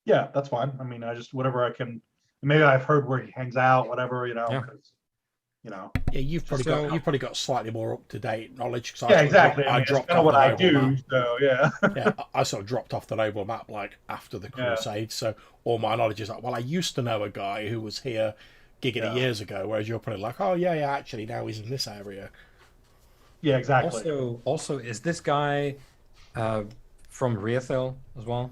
Yeah, that's fine. I mean, I just whatever I can. Maybe I've heard where he hangs out, whatever, you know. Yeah. 'Cause, you know. Yeah, you've probably got slightly more up to date knowledge. Yeah, exactly. I I mean, dropped that's kind of what off I the Noble do. map. So yeah. Yeah, I sort of dropped off the Noble map like after the Yeah. Crusade. So all my knowledge is like, well, I used to know a guy who was here giggity years ago, whereas you're probably like, oh yeah, actually now he's in this area. Yeah, exactly. Also, is this guy from Riethil as well?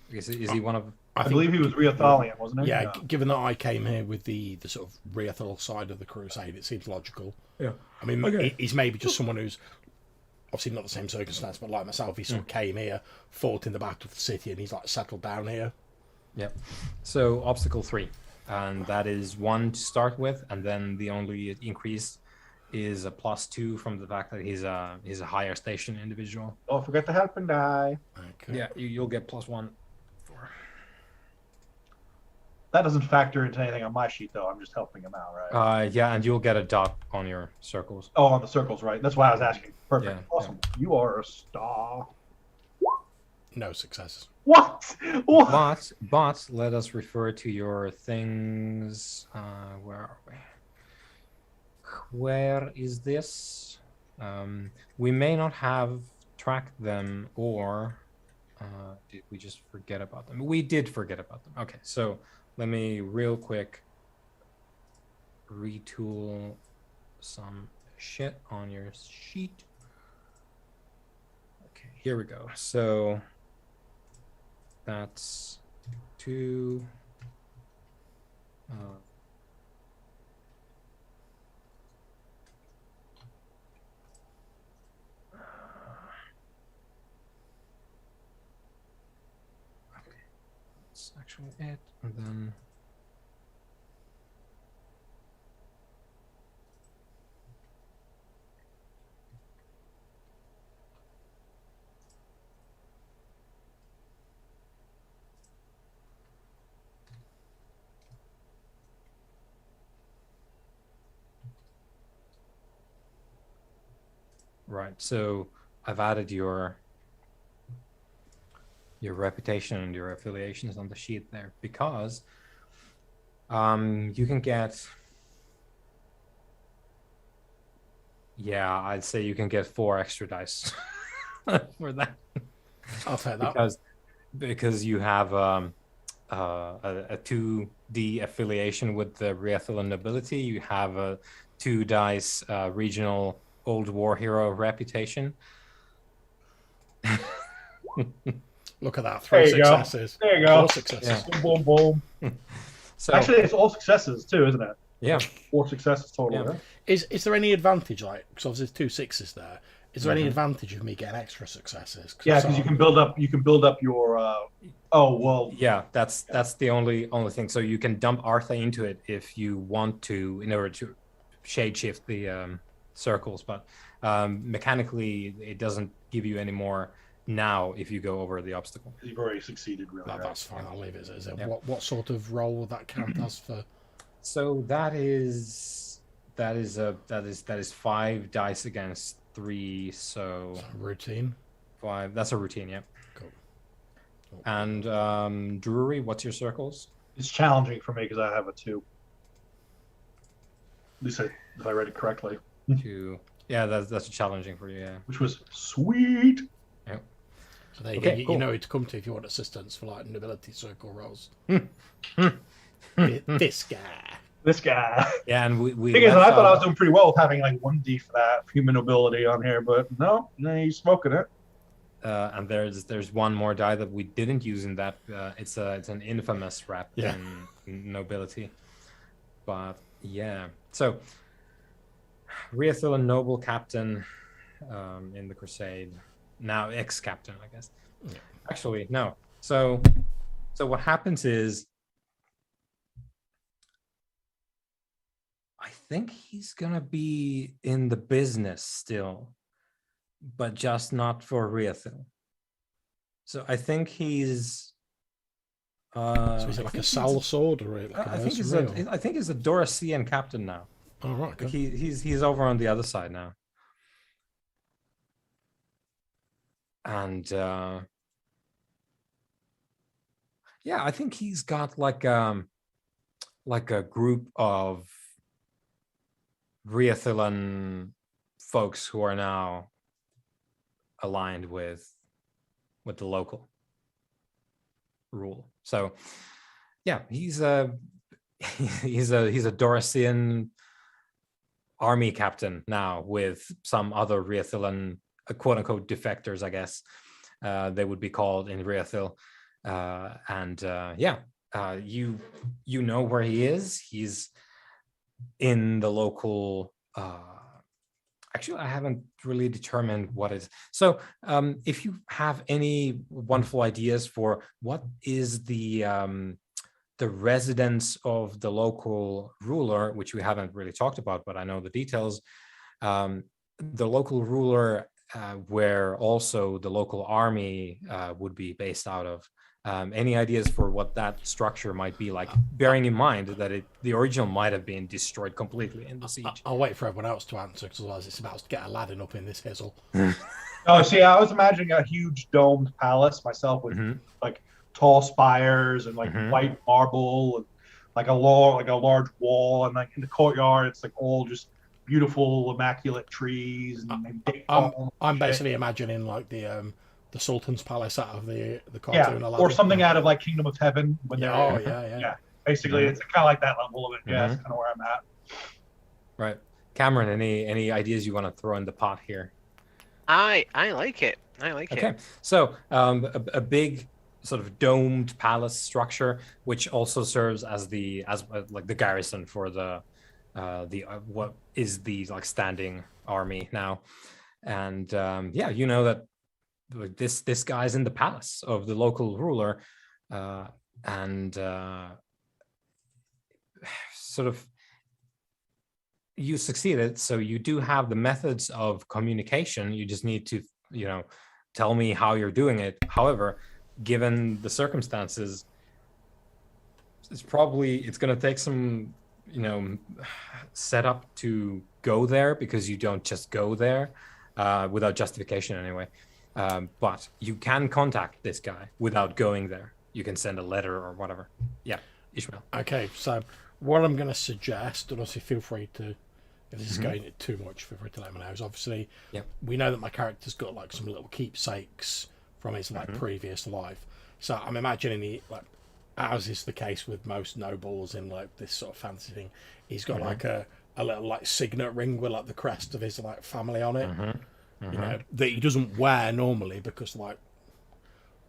Is he one of? I believe he was Riethalian, wasn't he? Yeah, given that I came here with the sort of Riethil side of the Crusade, it seems logical. Yeah. I mean, he's maybe just someone who's obviously not the same circumstance, but like myself, he sort of came here, fought in the Battle of the City, and he's like settled down here. Yeah. So obstacle 3, and that is 1 to start with, and then the only increase is a +2 from the fact that he's a higher station individual. Don't forget the helping die. Okay. Yeah, you'll get +1 for. That doesn't factor into anything on my sheet, though. I'm just helping him out, right? Yeah, and you'll get a dot on your circles. Oh, on the circles, right? That's why I was asking. Perfect. Yeah, Awesome. You are a star. No successes. What? What? But let us refer to your things. Where are we? Where is this? We may not have tracked them, or did we just forget about them? We did forget about them. Okay, so let me real quick retool some shit on your sheet. Okay, here we go. So that's 2. That's actually it, and then right. So I've added your reputation and your affiliations on the sheet there, because you can get, I'd say you can get 4 extra dice for that. I'll take that. Because you have a 2D affiliation with the Riethil nobility. You have a 2 dice regional old war hero reputation. Look at that. 3 successes. There you go. 4 successes. Yeah. Boom, boom, boom. So actually, it's all successes too, isn't it? Yeah. 4 successes total. Yeah. Right? Is there any advantage, like, because obviously there's 2 6s there? Is there any advantage of me getting extra successes? Yeah, because you can build up. You can build up your. Oh well. Yeah, that's the only thing. So you can dump Artha into it if you want to, in order to shade shift the circles, but mechanically it doesn't give you any more now if you go over the obstacle. You've already succeeded, really. That's fine. I'll leave it as it. What sort of role will that count as for? So that is 5 dice against 3. So routine. 5. That's a routine. Yeah. Cool. And Drury, what's your circles? It's challenging for me because I have a 2. At least if I read it correctly. 2. Yeah, that's challenging for you. Yeah. Which was sweet. Yeah. So there you go. Cool. You know who to come to if you want assistance for like nobility circle rolls. This guy. Yeah, and we thing is, I thought I was doing pretty well with having like 1D for that human nobility on here, but no, he's smoking it. And there's one more die that we didn't use in that. It's an infamous rap in nobility, but yeah. So Riethil, a noble captain in the Crusade, now ex-captain, I guess. Yeah. Actually, no. So what happens is, I think he's gonna be in the business still, but just not for Riethil. So I think he's. So is it like a Sal sword or like I think he's a Dorocean captain now. Oh right. Okay. Like he's over on the other side now. And yeah, I think he's got like a group of Riathilan folks who are now aligned with the local rule. So yeah, he's a Dorocean army captain now with some other Riathilan quote unquote defectors, I guess they would be called in Riathil. You know where he is. He's in the local actually I haven't really determined what is. So if you have any wonderful ideas for what is the residence of the local ruler, which we haven't really talked about, but I know the details, the local ruler where also the local army would be based out of. Any ideas for what that structure might be like, bearing in mind that the original might have been destroyed completely in the siege? I'll wait for everyone else to answer, because otherwise it's about to get Aladdin up in this hizzle. Oh, see, I was imagining a huge domed palace myself with like tall spires and like white marble and like a large wall, and like in the courtyard it's like all just beautiful immaculate trees and I'm basically imagining like the Sultan's Palace out of the cartoon. Yeah, or something out of like Kingdom of Heaven. When yeah. Basically, it's kind of like that level of it. Yeah, that's kind of where I'm at. Right, Cameron. Any ideas you want to throw in the pot here? I like it. I like it. Okay, so a big sort of domed palace structure, which also serves as like the garrison for the what is the like standing army now, and you know that this guy's in the palace of the local ruler, and sort of you succeeded. So you do have the methods of communication. You just need to, tell me how you're doing it. However, given the circumstances, it's going to take some, setup to go there, because you don't just go there without justification anyway. But you can contact this guy without going there. You can send a letter or whatever. Yeah, Ishmael. Okay, so what I'm going to suggest, and also feel free to, if this is going too much, feel free to let me know, is obviously we know that my character's got like some little keepsakes from his like previous life. So I'm imagining he, like, as is the case with most nobles in like this sort of fantasy thing, he's got like a little like signet ring with like the crest of his like family on it. That he doesn't wear normally, because like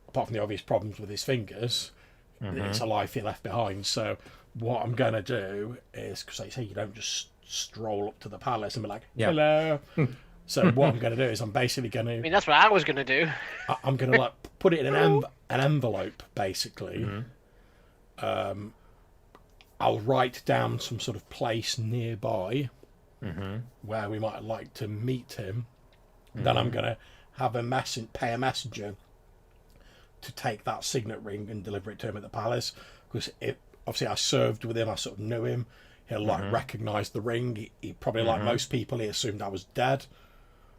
apart from the obvious problems with his fingers, it's a life he left behind. So what I'm going to do is, because like, say you don't just stroll up to the palace and be like, hello. So what I'm going to do is I'm basically going to... I mean, that's what I was going to do. I'm going to like put it in an envelope, basically. I'll write down some sort of place nearby where we might like to meet him. Then I'm going to have pay a messenger to take that signet ring and deliver it to him at the palace. Because obviously I served with him, I sort of knew him. He'll like recognise the ring. He probably, like most people, he assumed I was dead.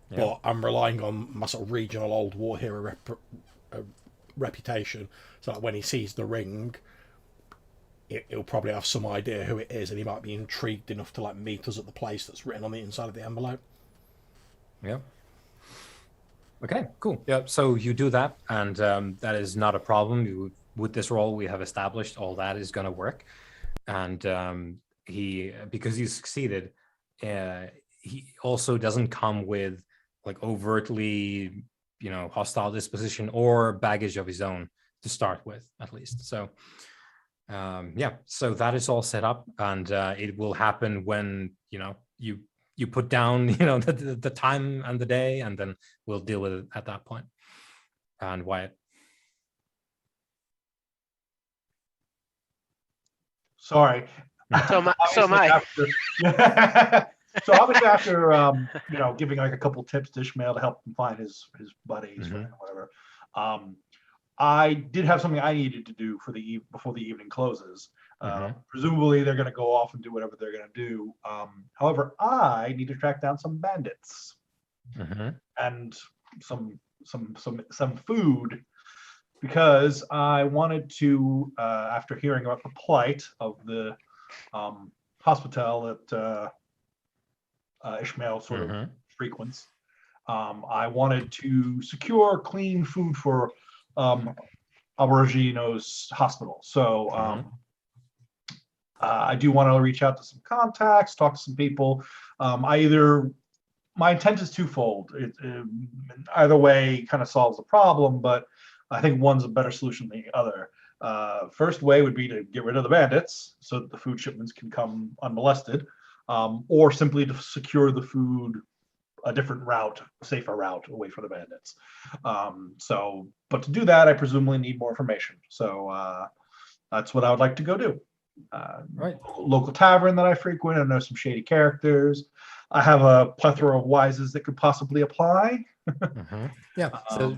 But I'm relying on my sort of regional old war hero reputation. So like when he sees the ring, he'll probably have some idea who it is, and he might be intrigued enough to like meet us at the place that's written on the inside of the envelope. Yeah. Okay, cool. Yeah, so you do that, and that is not a problem. With this role, we have established all that is going to work, and he, because you succeeded, he also doesn't come with like overtly, hostile disposition or baggage of his own to start with, at least. So, so that is all set up, and it will happen when you put down, the time and the day, and then we'll deal with it at that point. And Wyatt. Sorry. So am I. So obviously after giving like a couple tips to Ishmael to help him find his buddies or whatever, I did have something I needed to do for before the evening closes. Presumably, they're going to go off and do whatever they're going to do. However, I need to track down some bandits and some food, because I wanted to, after hearing about the plight of the hospital that Ishmael sort of frequents, I wanted to secure clean food for Albergino's hospital. So I do want to reach out to some contacts, talk to some people. My intent is twofold. Either way kind of solves the problem, but I think one's a better solution than the other. First way would be to get rid of the bandits so that the food shipments can come unmolested, or simply to secure the food a different route, a safer route away from the bandits. But to do that, I presumably need more information. So that's what I would like to go do. Right. Local tavern that I frequent. I know some shady characters. I have a plethora of wises that could possibly apply. Yeah. So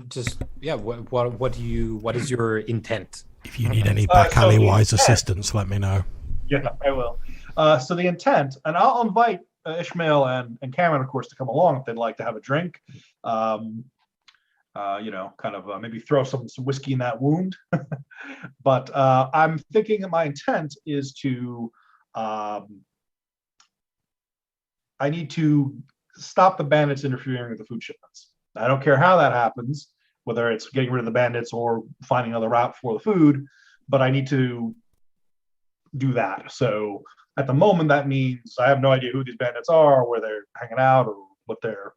what is your intent? If you need any back alley wise assistance, let me know. Yeah, I will. So the intent, and I'll invite Ishmael and Cameron, of course, to come along if they'd like to have a drink. Maybe throw some whiskey in that wound. But I'm thinking that my intent is to, I need to stop the bandits interfering with the food shipments. I don't care how that happens, whether it's getting rid of the bandits or finding another route for the food, but I need to do that. So at the moment, that means I have no idea who these bandits are, where they're hanging out, or what their,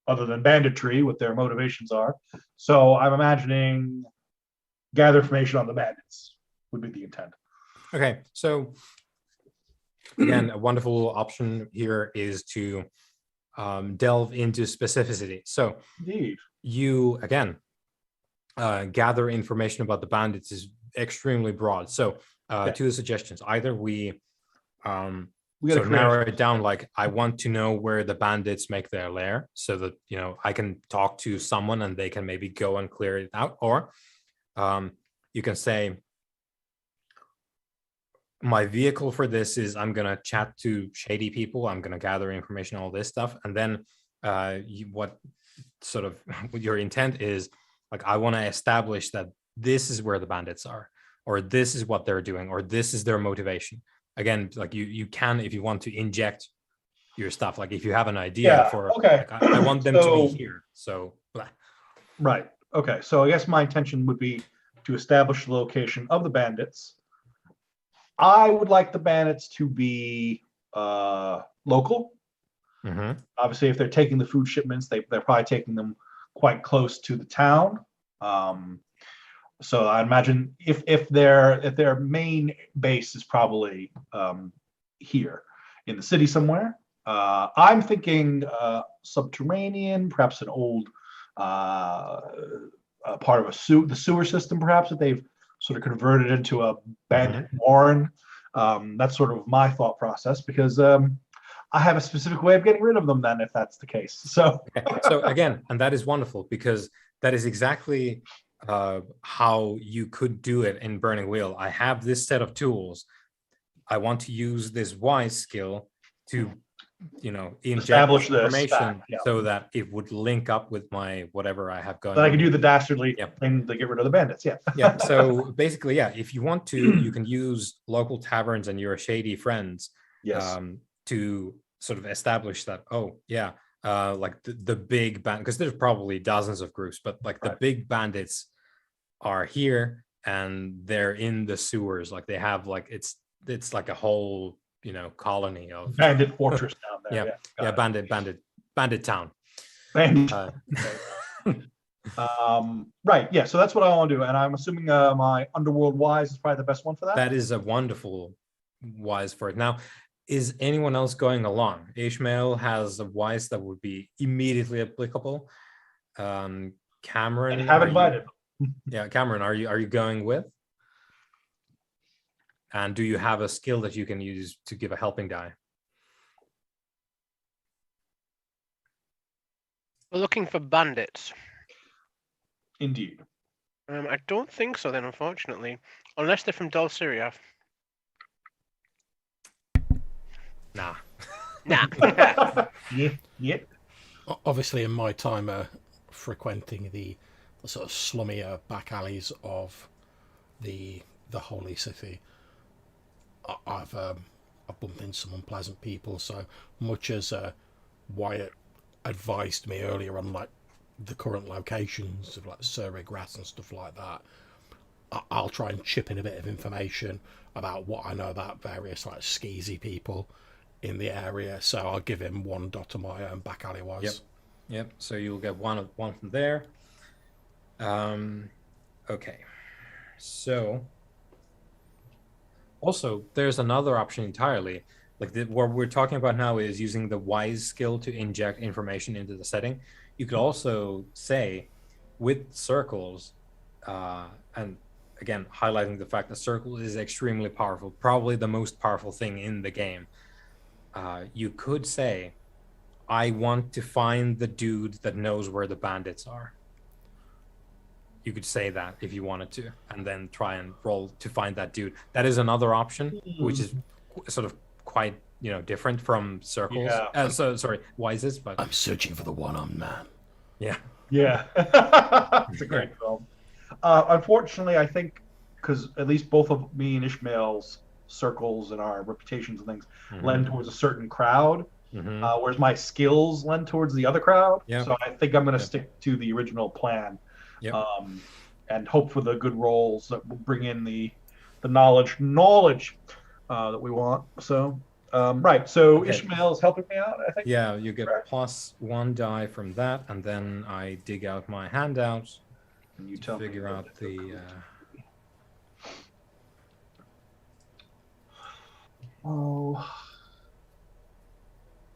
other than banditry, what their motivations are. So I'm imagining gather information on the bandits would be the intent. Okay, so again, a wonderful option here is to delve into specificity. So indeed, you again gather information about the bandits is extremely broad. So two suggestions: either we narrow it down, like I want to know where the bandits make their lair, so that I can talk to someone and they can maybe go and clear it out, or you can say, my vehicle for this is I'm going to chat to shady people, I'm going to gather information, all this stuff. And then what your intent is, like, I want to establish that this is where the bandits are, or this is what they're doing, or this is their motivation. Again, like you can, if you want to inject your stuff, like if you have an idea like, I want them to be here. So, blah. Right. Okay. So I guess my intention would be to establish the location of the bandits. I would like the bandits to be local. Obviously, if they're taking the food shipments, they're probably taking them quite close to the town. So I imagine if their main base is probably here in the city somewhere, I'm thinking subterranean, perhaps an old part of the sewer system, perhaps, that they've sort of converted into a bandit warren. That's sort of my thought process, because I have a specific way of getting rid of them then, if that's the case. So again, and that is wonderful, because that is exactly how you could do it in Burning Wheel. I have this set of tools. I want to use this wise skill to inject information so that it would link up with my whatever I have going. That I can do the dastardly thing to get rid of the bandits. Yeah. So basically, if you want to, you can use local taverns and your shady friends to sort of establish that. Like the big band, because there's probably dozens of groups, but like the big bandits are here and they're in the sewers. Like they have like it's like a whole colony of bandit fortress down there. Bandit town. Right. Yeah. So that's what I want to do, and I'm assuming my underworld wise is probably the best one for that. That is a wonderful wise for it. Now, is anyone else going along? Ishmael has a wise that would be immediately applicable. Cameron, I have invited. Cameron, are you going with? And do you have a skill that you can use to give a helping die? We're looking for bandits. Indeed. I don't think so then, unfortunately. Unless they're from Dulciriath. Nah. Nah. Yeah. Obviously, in my time frequenting the sort of slummier back alleys of the holy city, I've bumped into some unpleasant people. So much as Wyatt advised me earlier on, like the current locations of like Surrey Grass and stuff like that, I'll try and chip in a bit of information about what I know about various like skeezy people in the area. So I'll give him one dot of my own back alleyways. Yep. So you'll get one from there. Okay. So also there's another option entirely. Like what we're talking about now is using the wise skill to inject information into the setting. You could also say with circles, and again highlighting the fact that circle is extremely powerful, probably the most powerful thing in the game. You could say, I want to find the dude that knows where the bandits are. You could say that if you wanted to, and then try and roll to find that dude. That is another option, which is sort of quite, different from circles. Yeah. Sorry, wises, but I'm searching for the one-armed man. Yeah. Yeah. It's a great film. Unfortunately, I think because at least both of me and Ishmael's circles and our reputations and things lend towards a certain crowd, whereas my skills lend towards the other crowd. Yeah. So I think I'm going to stick to the original plan, and hope for the good rolls that will bring in the knowledge that we want. So. Right, so Okay. Ishmael is helping me out, I think. Yeah, you get +1 die from that, and then I dig out my handouts And you to tell figure me out the. Oh,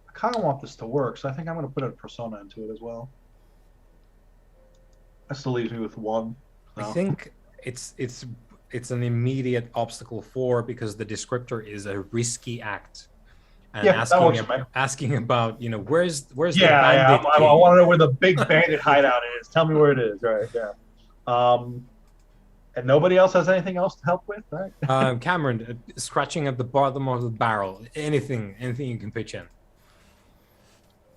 I kind of want this to work, so I think I'm going to put a persona into it as well. That still leaves me with 1. I think it's an immediate obstacle 4 because the descriptor is a risky act. And asking about, where's the bandit? I want to know where the big bandit hideout is. Tell me where it is. Right, yeah. And nobody else has anything else to help with, right? Cameron, scratching at the bottom of the barrel. Anything you can pitch in.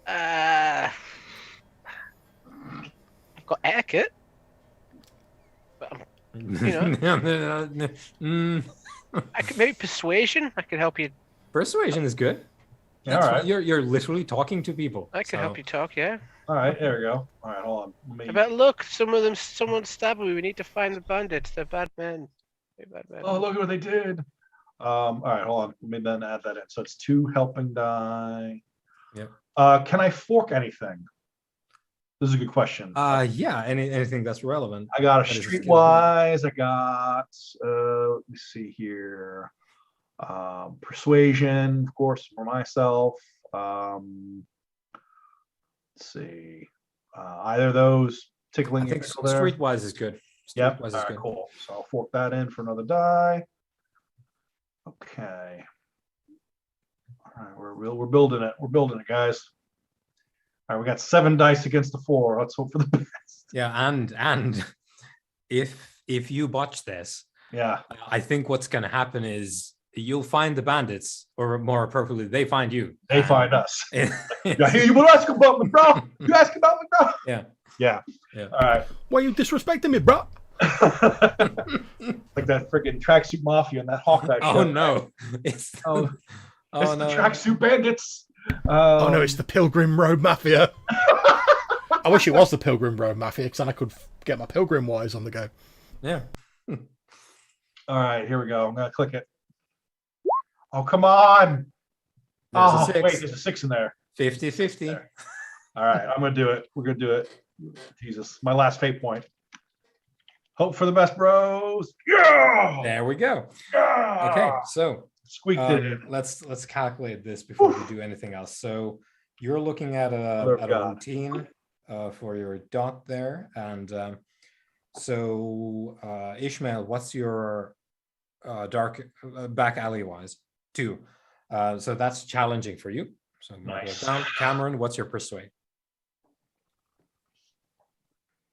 I've got etiquette. But I could maybe persuasion. I could help you. Persuasion is good. All right. You're literally talking to people. I can help you talk, yeah. All right, there we go. All right, hold on. But look, someone stabbed me. We need to find the bandits. They're bad men. They're bad men. Oh, look at what they did. All right, hold on. Let me then add that in. So it's 2 helping die. Yep. Can I fork anything? This is a good question. Yeah, anything that's relevant. I got a streetwise. I got let me see here. Persuasion, of course, for myself. Let's see. Either of those tickling. I think streetwise is good. Yep. Streetwise All right, cool. So I'll fork that in for another die. Okay. All right, we're building it. We're building it, guys. All right, we got 7 dice against the 4. Let's hope for the best. Yeah, and if you botch this, yeah, I think what's going to happen is you'll find the bandits, or more appropriately, they find you. They find us. Yeah, you will ask about me, bro. You ask about me, bro. Yeah. All right. Why are you disrespecting me, bro? Like that freaking tracksuit mafia and that Hawkeye. Oh no! It's the tracksuit bandits. Oh no, it's the Pilgrim Road Mafia. I wish it was the Pilgrim Road Mafia, because then I could get my Pilgrim wires on the go. Yeah. All right, here we go. I'm gonna click it. Oh, come on. There's a 6. Wait, there's a 6 in there. 50-50. All right, I'm gonna do it. We're gonna do it. Jesus, my last fate point. Hope for the best, bros. Yeah. There we go. Yeah. Okay, so squeaked it in. Let's calculate this before we do anything else. So you're looking at a routine for your dot there, and so Ishmael, what's your dark back alley wise? 2. So that's challenging for you. So nice. Down. Cameron, what's your persuade?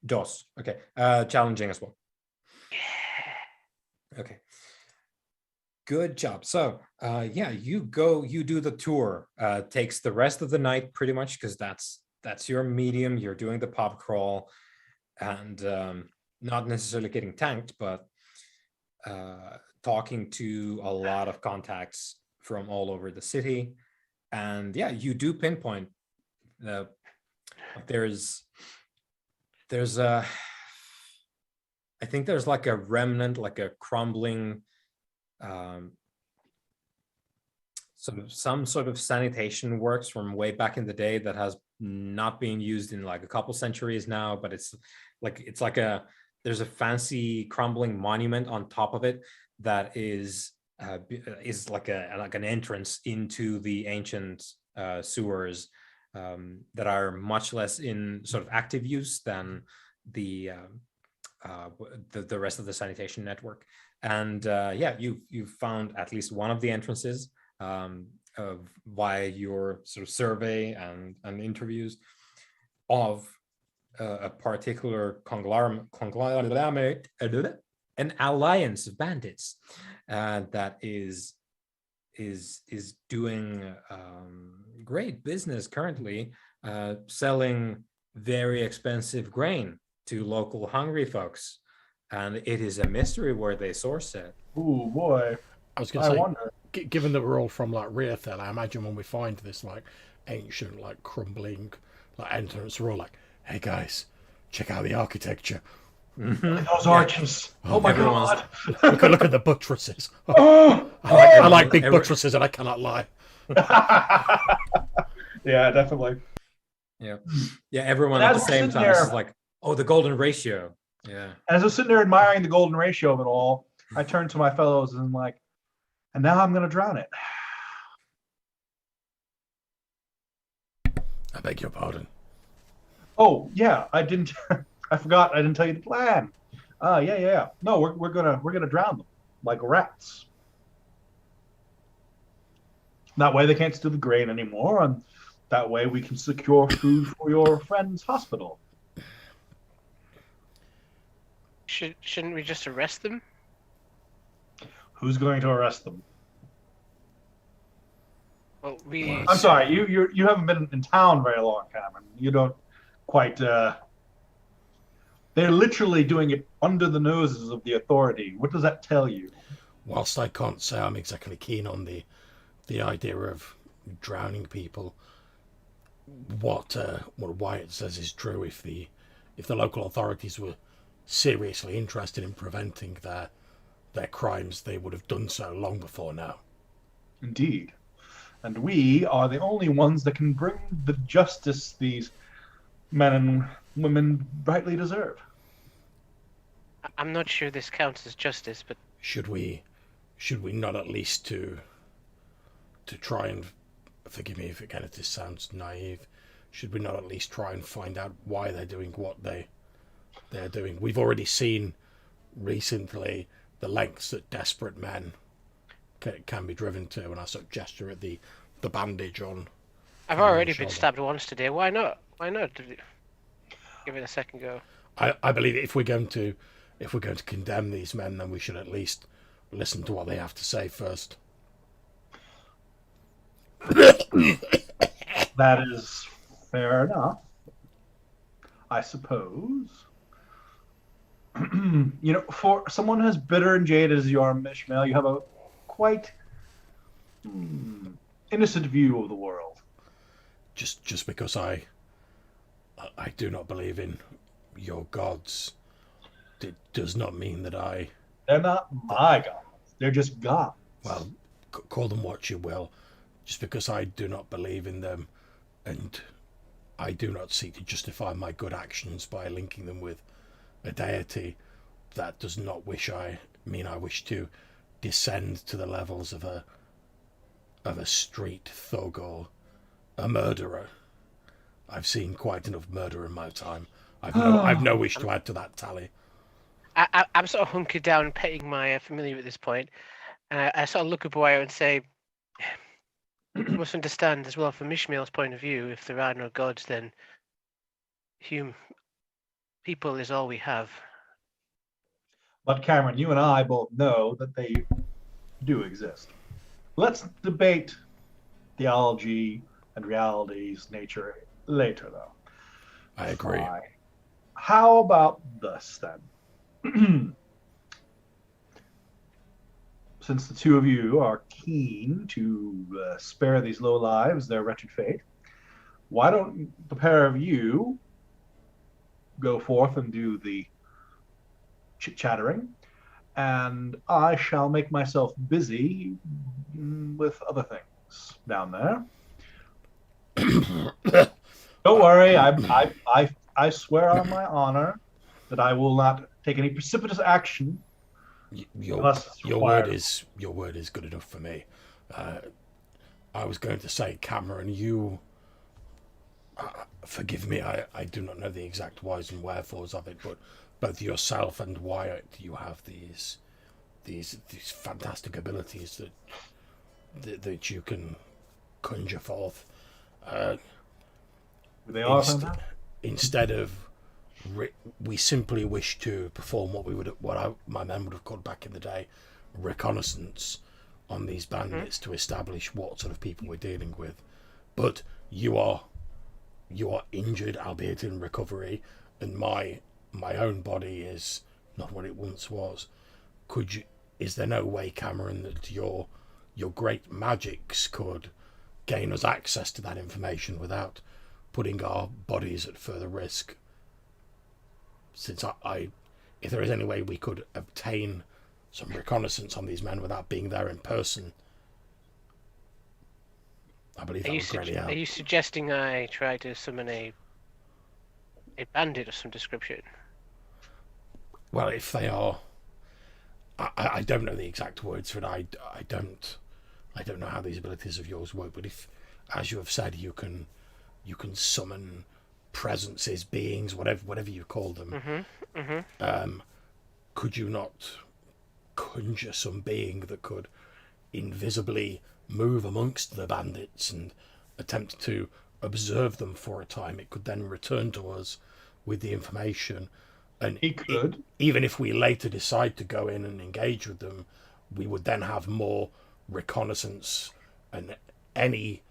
Dos. Okay. Challenging as well. Okay. Good job. So yeah, you do the tour. Takes the rest of the night pretty much, because that's your medium. You're doing the pub crawl, and not necessarily getting tanked, but talking to a lot of contacts from all over the city. And yeah, you do pinpoint there's a, I think there's like a remnant, like a crumbling some sort of sanitation works from way back in the day that has not been used in like a couple centuries now, but it's like there's a fancy crumbling monument on top of it that is like an entrance into the ancient sewers that are much less in sort of active use than the rest of the sanitation network. And yeah, you found at least one of the entrances via your sort of survey and interviews of a particular conglomerate, an alliance of bandits that is doing great business currently, selling very expensive grain to local hungry folks, and it is a mystery where they source it. Oh boy, I was going to say, given that we're all from like Rearthel, I imagine when we find this like ancient, like crumbling, like entrance, we're all like, "Hey guys, check out the architecture." Those arches! Oh my god! Look at the buttresses. I like big buttresses, and I cannot lie. Yeah, definitely. Yeah, everyone at the same time is like, "Oh, the golden ratio." Yeah. As I was sitting there admiring the golden ratio of it all, I turned to my fellows and like, and now I'm going to drown it. I beg your pardon. Oh yeah, I didn't. I forgot. I didn't tell you the plan. Yeah. No, we're gonna drown them like rats. That way they can't steal the grain anymore, and that way we can secure food for your friend's hospital. Shouldn't we just arrest them? Who's going to arrest them? Well, I'm sorry, you haven't been in town very long, Cameron. You don't quite. They're literally doing it under the noses of the authority. What does that tell you? Whilst I can't say I'm exactly keen on the idea of drowning people, what Wyatt says is true. If the local authorities were seriously interested in preventing their crimes, they would have done so long before now. Indeed. And we are the only ones that can bring the justice these men and women rightly deserve. I'm not sure this counts as justice, but should we not at least to try and, forgive me if again if this sounds naive, should we not at least try and find out why they're doing what they're doing? We've already seen recently the lengths that desperate men can be driven to, and I sort of gesture at the bandage on. I've already been stabbed once today. Why not? Give it a second go. I believe if we're going to condemn these men, then we should at least listen to what they have to say first. That is fair enough, I suppose. For someone as bitter and jaded as you are, Ishmael, you have a quite innocent view of the world. Just because I do not believe in your gods, it does not mean that They're not my gods. They're just gods. Well, call them what you will. Just because I do not believe in them, and I do not seek to justify my good actions by linking them with a deity, that does not mean I wish to descend to the levels of a street thug or a murderer. I've seen quite enough murder in my time. I've no wish to add to that tally. I'm sort of hunkered down, petting my familiar at this point, and I sort of look at Wire and say, "You must understand as well, from Ishmael's point of view, if there are no gods, then people is all we have." But Cameron, you and I both know that they do exist. Let's debate theology and reality's nature later, though. I agree. Fine. How about this then? Since the two of you are keen to spare these low lives their wretched fate, why don't the pair of you go forth and do the chit-chattering, and I shall make myself busy with other things down there. Don't worry, I swear on my honor that I will not take any precipitous action. Your word is good enough for me. I was going to say, Cameron, you forgive me. I do not know the exact whys and wherefores of it, but both yourself and Wyatt, you have these fantastic abilities that you can conjure forth. They are instead of we simply wish to perform my men would have called back in the day reconnaissance on these bandits to establish what sort of people we're dealing with. But you are injured, albeit in recovery, and my own body is not what it once was. Is there no way, Cameron, that your great magics could gain us access to that information without putting our bodies at further risk? Since if there is any way we could obtain some reconnaissance on these men without being there in person, I believe that would greatly help. Are you suggesting I try to summon a bandit of some description? Well, if they are, I don't know the exact words for it. I don't know how these abilities of yours work. But if, as you have said, you can summon presences, beings, whatever you call them, could you not conjure some being that could invisibly move amongst the bandits and attempt to observe them for a time? It could then return to us with the information, and he could. Even if we later decide to go in and engage with them, we would then have more reconnaissance, and any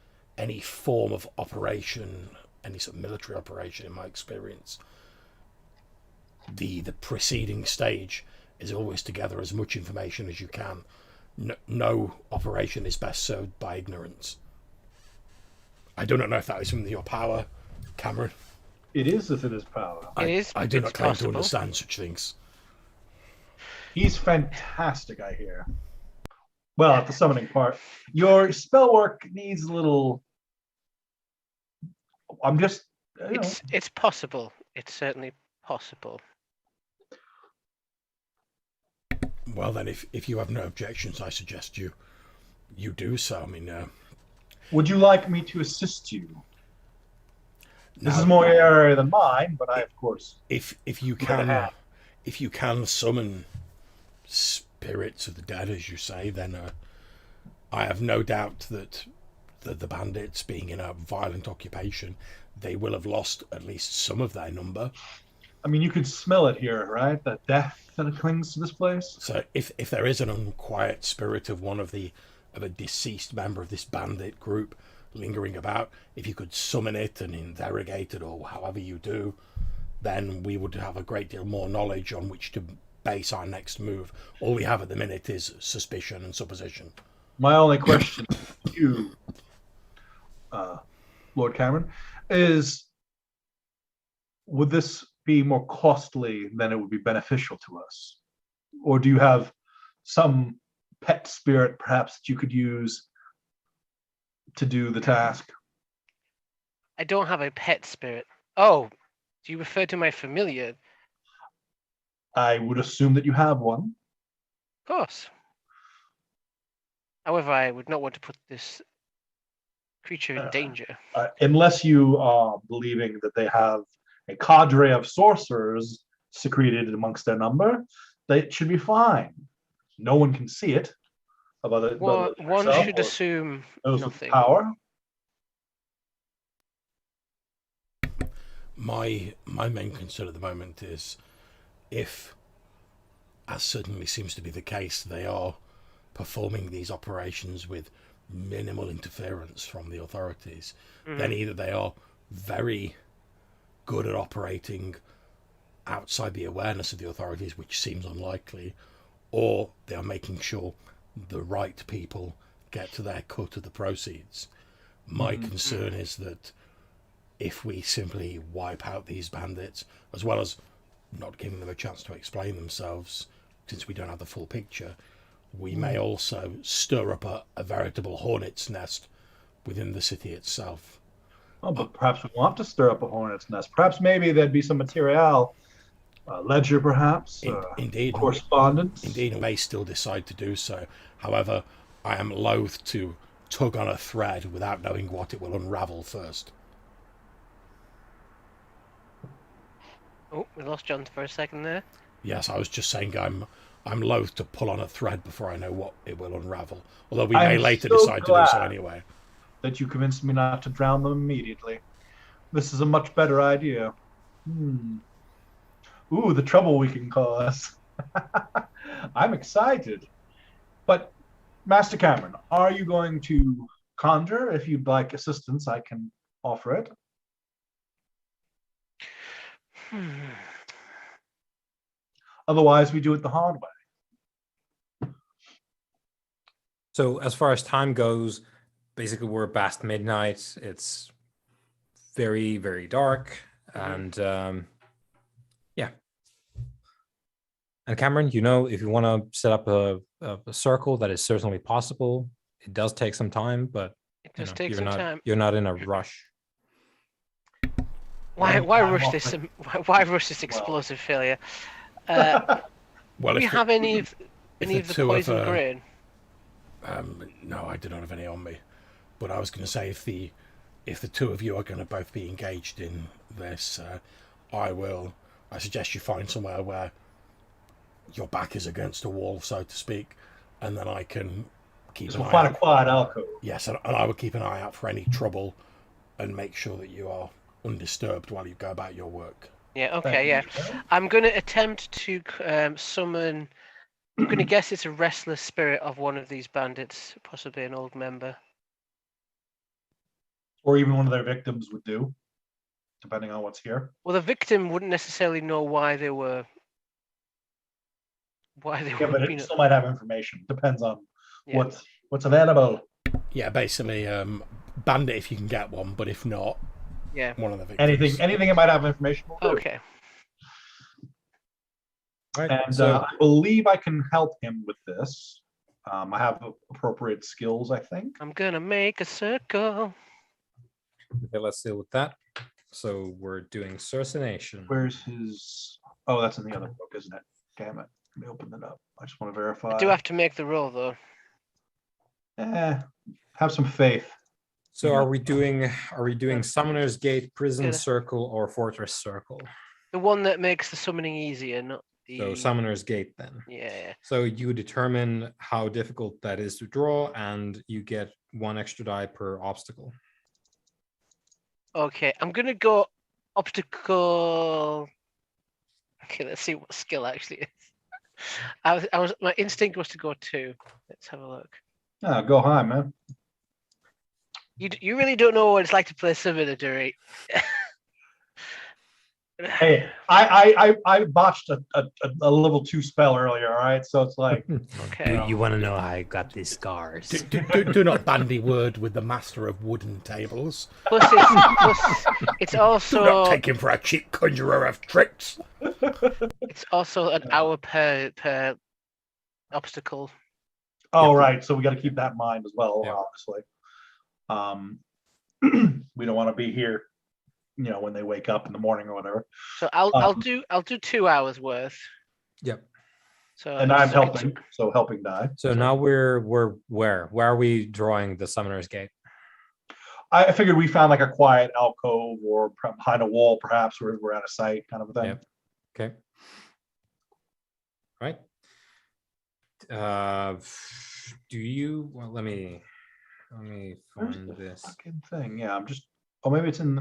form of operation, any sort of military operation, in my experience, the preceding stage is always to gather as much information as you can. No operation is best served by ignorance. I do not know if that is within your power, Cameron. It is within his power. I do not claim to understand such things. He's fantastic, I hear. Well, at the summoning part, your spell work needs a little. I'm just. It's possible. It's certainly possible. Well, then, if you have no objections, I suggest you do so. I mean, would you like me to assist you? This is more area than mine, but I, of course, if you can summon spirits of the dead, as you say, then I have no doubt that the bandits, being in a violent occupation, they will have lost at least some of their number. I mean, you could smell it here, right? The death that clings to this place. So if there is an unquiet spirit of a deceased member of this bandit group lingering about, if you could summon it and interrogate it, or however you do, then we would have a great deal more knowledge on which to base our next move. All we have at the minute is suspicion and supposition. My only question to you, Lord Cameron, is would this be more costly than it would be beneficial to us? Or do you have some pet spirit perhaps that you could use to do the task? I don't have a pet spirit. Oh, do you refer to my familiar? I would assume that you have one. Of course. However, I would not want to put this creature in danger. Unless you are believing that they have a cadre of sorcerers secreted amongst their number, they should be fine. No one can see it. One should assume nothing. Power. My main concern at the moment is if as certainly seems to be the case, they are performing these operations with minimal interference from the authorities, then either they are very good at operating outside the awareness of the authorities, which seems unlikely, or they are making sure the right people get to their cut of the proceeds. My concern is that if we simply wipe out these bandits, as well as not giving them a chance to explain themselves, since we don't have the full picture, we may also stir up a veritable hornet's nest within the city itself. Oh, but perhaps we want to stir up a hornet's nest. Perhaps maybe there'd be some material, ledger, perhaps, Indeed, correspondence. Indeed, I may still decide to do so. However, I am loath to tug on a thread without knowing what it will unravel first. Oh, we lost John for a second there. Yes, I was just saying I'm loath to pull on a thread before I know what it will unravel. Although we may later decide to do so anyway. That you convinced me not to drown them immediately. This is a much better idea. Ooh, the trouble we can cause. I'm excited. But, Master Cameron, are you going to conjure? If you'd like assistance, I can offer it. Otherwise, we do it the hard way. So as far as time goes, basically we're past midnight. It's very, very dark. And yeah. And Cameron, if you want to set up a circle, that is certainly possible. It does take some time, but it does take some time. You're not in a rush. Why rush this? Why rush this explosive failure? Well, do we have any of the poison grain? No, I do not have any on me. But I was going to say, if the two of you are going to both be engaged in this, I suggest you find somewhere where your back is against a wall, so to speak, and then I can keep an eye out. Find a quiet alcove. Yes, and I will keep an eye out for any trouble and make sure that you are undisturbed while you go about your work. Yeah, okay, yeah. I'm going to attempt to summon... I'm going to guess it's a restless spirit of one of these bandits, possibly an old member. Or even one of their victims would do, depending on what's here. Well, the victim wouldn't necessarily know why they were... but it still might have information. Depends on what's available. Yeah, basically, bandit if you can get one, but if not, one of the victims. Anything it might have information. Okay. Right. And I believe I can help him with this. I have appropriate skills, I think. I'm gonna make a circle. Okay, let's deal with that. So we're doing cercination. Where's his... Oh, that's in the other book, isn't it? Damn it. Let me open it up. I just want to verify. I do have to make the roll, though. Have some faith. So are we doing Summoner's Gate, Prison Circle, or Fortress Circle? The one that makes the summoning easier, not the... So Summoner's Gate, then. Yeah. So you determine how difficult that is to draw, and you get 1 extra die per obstacle. Okay, I'm gonna go obstacle. Okay, let's see what skill actually is. My instinct was to go 2. Let's have a look. Go high, man. You really don't know what it's like to play Summoner, do you? Hey, I botched a level 2 spell earlier, all right? So it's like... Okay. You want to know how I got these scars? Do not bandy word with the master of wooden tables. Plus it's also... Do not take him for a cheap conjurer of tricks. It's also an hour per obstacle. Oh, right. So we got to keep that in mind as well, obviously. We don't want to be here, when they wake up in the morning or whatever. So I'll do 2 hours worth. Yep. So and I'm helping, so helping die. So now we're where? Where are we drawing the Summoner's Gate? I figured we found like a quiet alcove or behind a wall, perhaps, where we're out of sight, kind of a thing. Yep. Okay. Right. Do you? Well, let me find this fucking thing. Yeah, I'm just. Oh, maybe it is in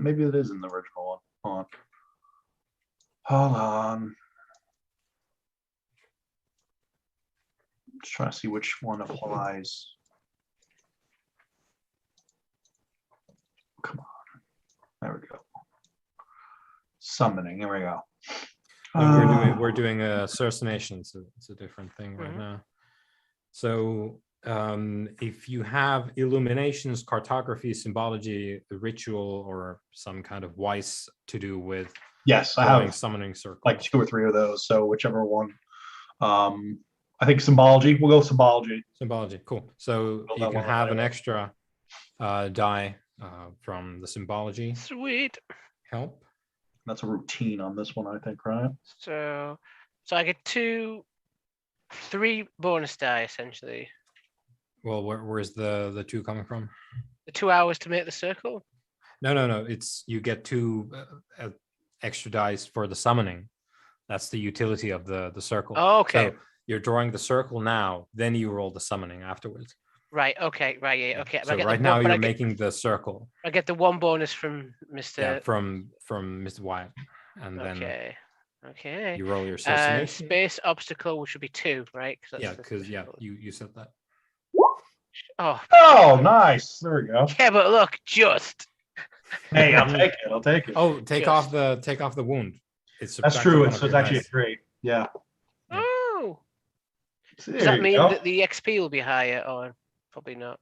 the original one. Hold on. Just trying to see which one applies. Come on. There we go. Summoning. There we go. No, we're doing a cercination, so it's a different thing right Mhm. now. So if you have illuminations, cartography, symbology, ritual, or some kind of wise to do with Yes, I drawing have summoning circles, like 2 or 3 of those. So whichever one. I think symbology. We'll go symbology. symbology, cool. So Build you that can one have an later. extra die from the symbology Sweet. help. That's a routine on this one, I think, right? So I get 3 bonus die essentially. Well, where's the 2 coming from? The 2 hours to make the circle. No. It's you get 2 extra dice for the summoning. That's the utility of the circle. Oh, okay. So you're drawing the circle now, then you roll the summoning afterwards. Right. Okay. Right. Yeah. Okay. So right now you're making the circle. I get the 1 bonus from Mr. Yeah, from Mr. Wyatt, and then Okay. you roll your cercination. Space obstacle, which would be 2, right? Yeah, because you said that. Oh, nice. There we go. Yeah, but look, just. Hey, I'll take it. I'll take it. Oh, take off the wound. It's That's true. So it's actually a 3. Yeah. Oh. So Does that mean that the XP will be higher, or probably not?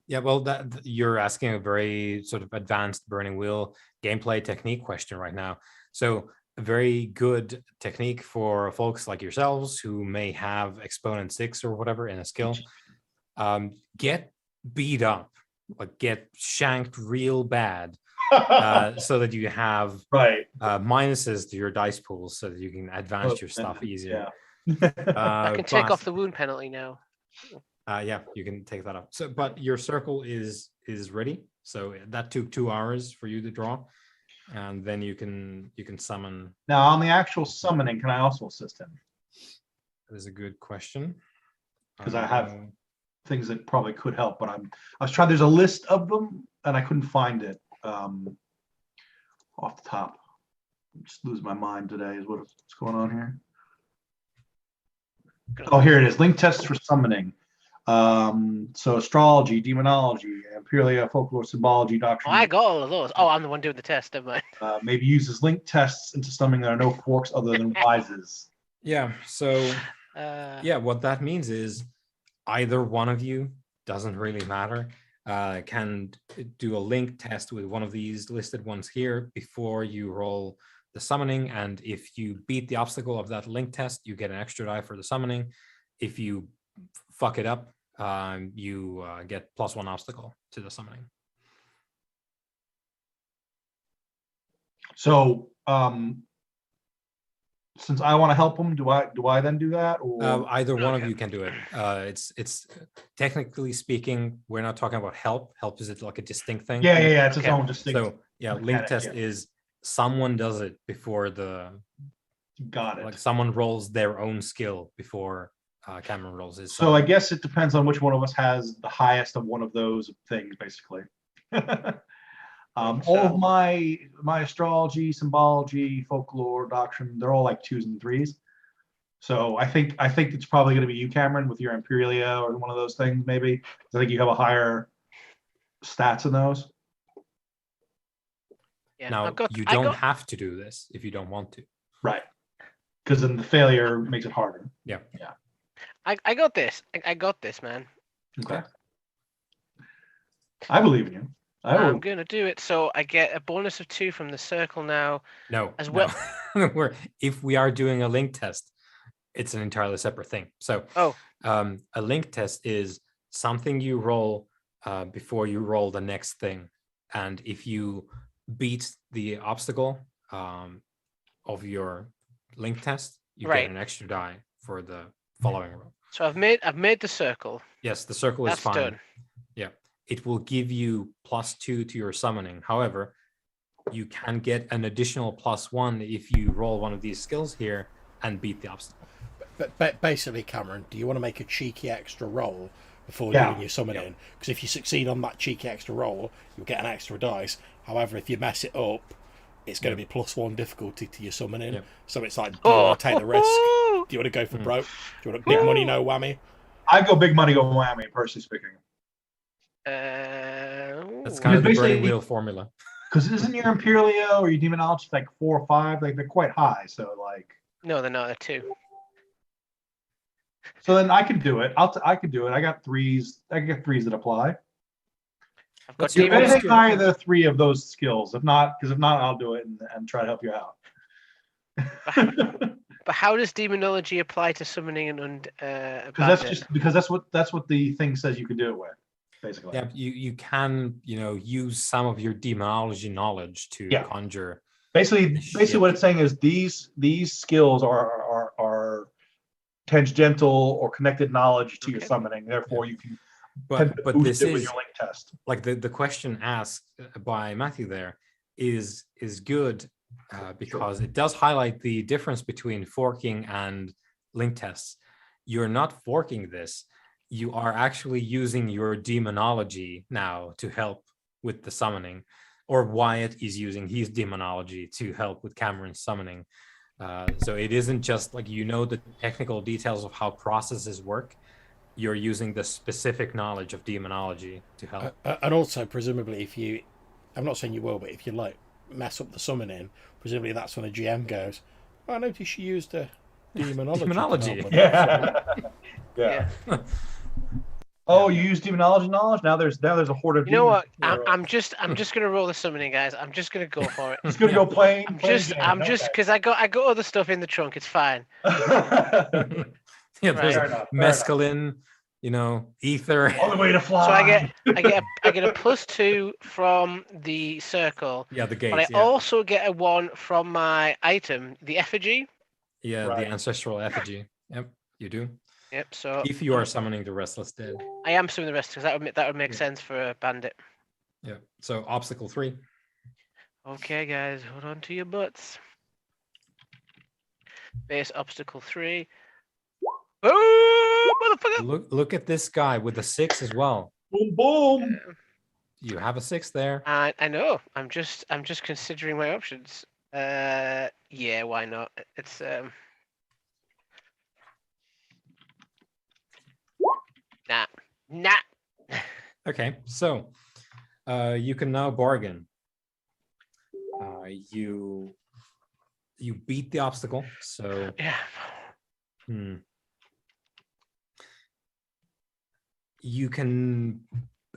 Yeah, well, that you're asking a very sort of advanced burning wheel gameplay technique question right now. So a very good technique for folks like yourselves who may have exponent 6 or whatever in a skill. Get beat up, like get shanked real bad, so that you have minuses to your dice pools, so that you can advance your stuff easier. Yeah. I can take off the wound penalty now. Yeah, you can take that up. So, but your circle is ready. So that took 2 hours for you to draw, and then you can summon. Now, on the actual summoning, can I also assist him? That is a good question. Because I have things that probably could help, but I was trying. There's a list of them, and I couldn't find it off the top. I'm just losing my mind today. Is what's going on here? Oh, here it is. Link tests for summoning. So astrology, demonology, Imperialia, folklore, symbology, doctrine. Oh, I got all of those. Oh, I'm the one doing the test. Never mind. Maybe uses link tests into summoning. There are no forks other than wises. Yeah. So what that means is either one of you, doesn't really matter, can do a link test with one of these listed ones here before you roll the summoning, and if you beat the obstacle of that link test, you get an extra die for the summoning. If you fuck it up, you get +1 obstacle to the summoning. So since I want to help him, do I then do that? Or either one of you can do it. It's technically speaking, we're not talking about help. Help is it like a distinct thing? Yeah. It's its own distinct. So yeah, link test is someone does it before the. Got it. Like someone rolls their own skill before Cameron rolls his. So I guess it depends on which one of us has the highest of one of those things, basically. All of my astrology, symbology, folklore, doctrine, they're all like 2s and 3s. So I think it's probably going to be you, Cameron, with your Imperialia or one of those things, maybe. I think you have a higher stats in those. Yeah, now you don't have to do this if you don't want to. Right. Because then the failure makes it harder. Yeah. I got this. I got this, man. Okay. I believe in you. I'm gonna do it. So I get a bonus of 2 from the circle now. No, as well. No. If we are doing a link test, it's an entirely separate thing. So a link test is something you roll before you roll the next thing, and if you beat the obstacle of your link test, you get an extra die for the following roll. So I've made the circle. Yes, the circle is fine. Done. Yeah, it will give you +2 to your summoning. However, you can get an additional +1 if you roll one of these skills here and beat the obstacle. But basically, Cameron, do you want to make a cheeky extra roll before doing your summoning? Because if you succeed on that cheeky extra roll, you'll get an extra dice. However, if you mess it up, it's going to be +1 difficulty to your summoning. So it's like, do you want to take the risk? you want to go for broke? Do you want big money, no whammy? I go big money, go whammy. Personally speaking. That's kind of the burning wheel formula. Because isn't your Imperialio or your Demonology like 4 or 5? Like they're quite high. So like. No, they're not. They're 2. So then I could do it. I could do it. I got 3s. I can get 3s that apply. I've got If anything higher than 3 of those skills. If not, I'll do it and try to help you out. But how does demonology apply to summoning Because that's what the thing says you can do it with, basically. Yeah, you can use some of your demonology knowledge to conjure. Basically, what it's saying is these skills are tangential or connected knowledge to your summoning. Therefore, you can. But this is with your link test. Like the question asked by Matthew there is good. Because it does highlight the difference between forking and link tests. You're not forking this. You are actually using your demonology now to help with the summoning, or Wyatt is using his demonology to help with Cameron's summoning. So it isn't just like the technical details of how processes work. You're using the specific knowledge of demonology to help. And also, presumably, I'm not saying you will, but if you mess up the summoning, presumably that's when a GM goes, I noticed you used a demonology. Yeah. Oh, you use demonology knowledge? Now there's a horde of. You know what? I'm just gonna roll the summoning, guys. I'm just gonna go for it. Just gonna go plain. I'm just because I got other stuff in the trunk. It's fine. There's mescaline, ether. All the way to fly. So I get a +2 from the circle. Yeah, the gate. But I also get a 1 from my item, the effigy. Yeah, the ancestral effigy. Yep, you do. Yep. So if you are summoning the restless dead, I am summoning the rest because that would make sense for a bandit. Yeah. So obstacle 3. Okay, guys, hold on to your butts. Base obstacle 3. Oh, motherfucker! Look at this guy with a 6 as well. Boom, boom. You have a 6 there. I know. I'm just considering my options. Yeah, why not? It's nah. Okay, so you can now bargain. You beat the obstacle, so yeah. You can,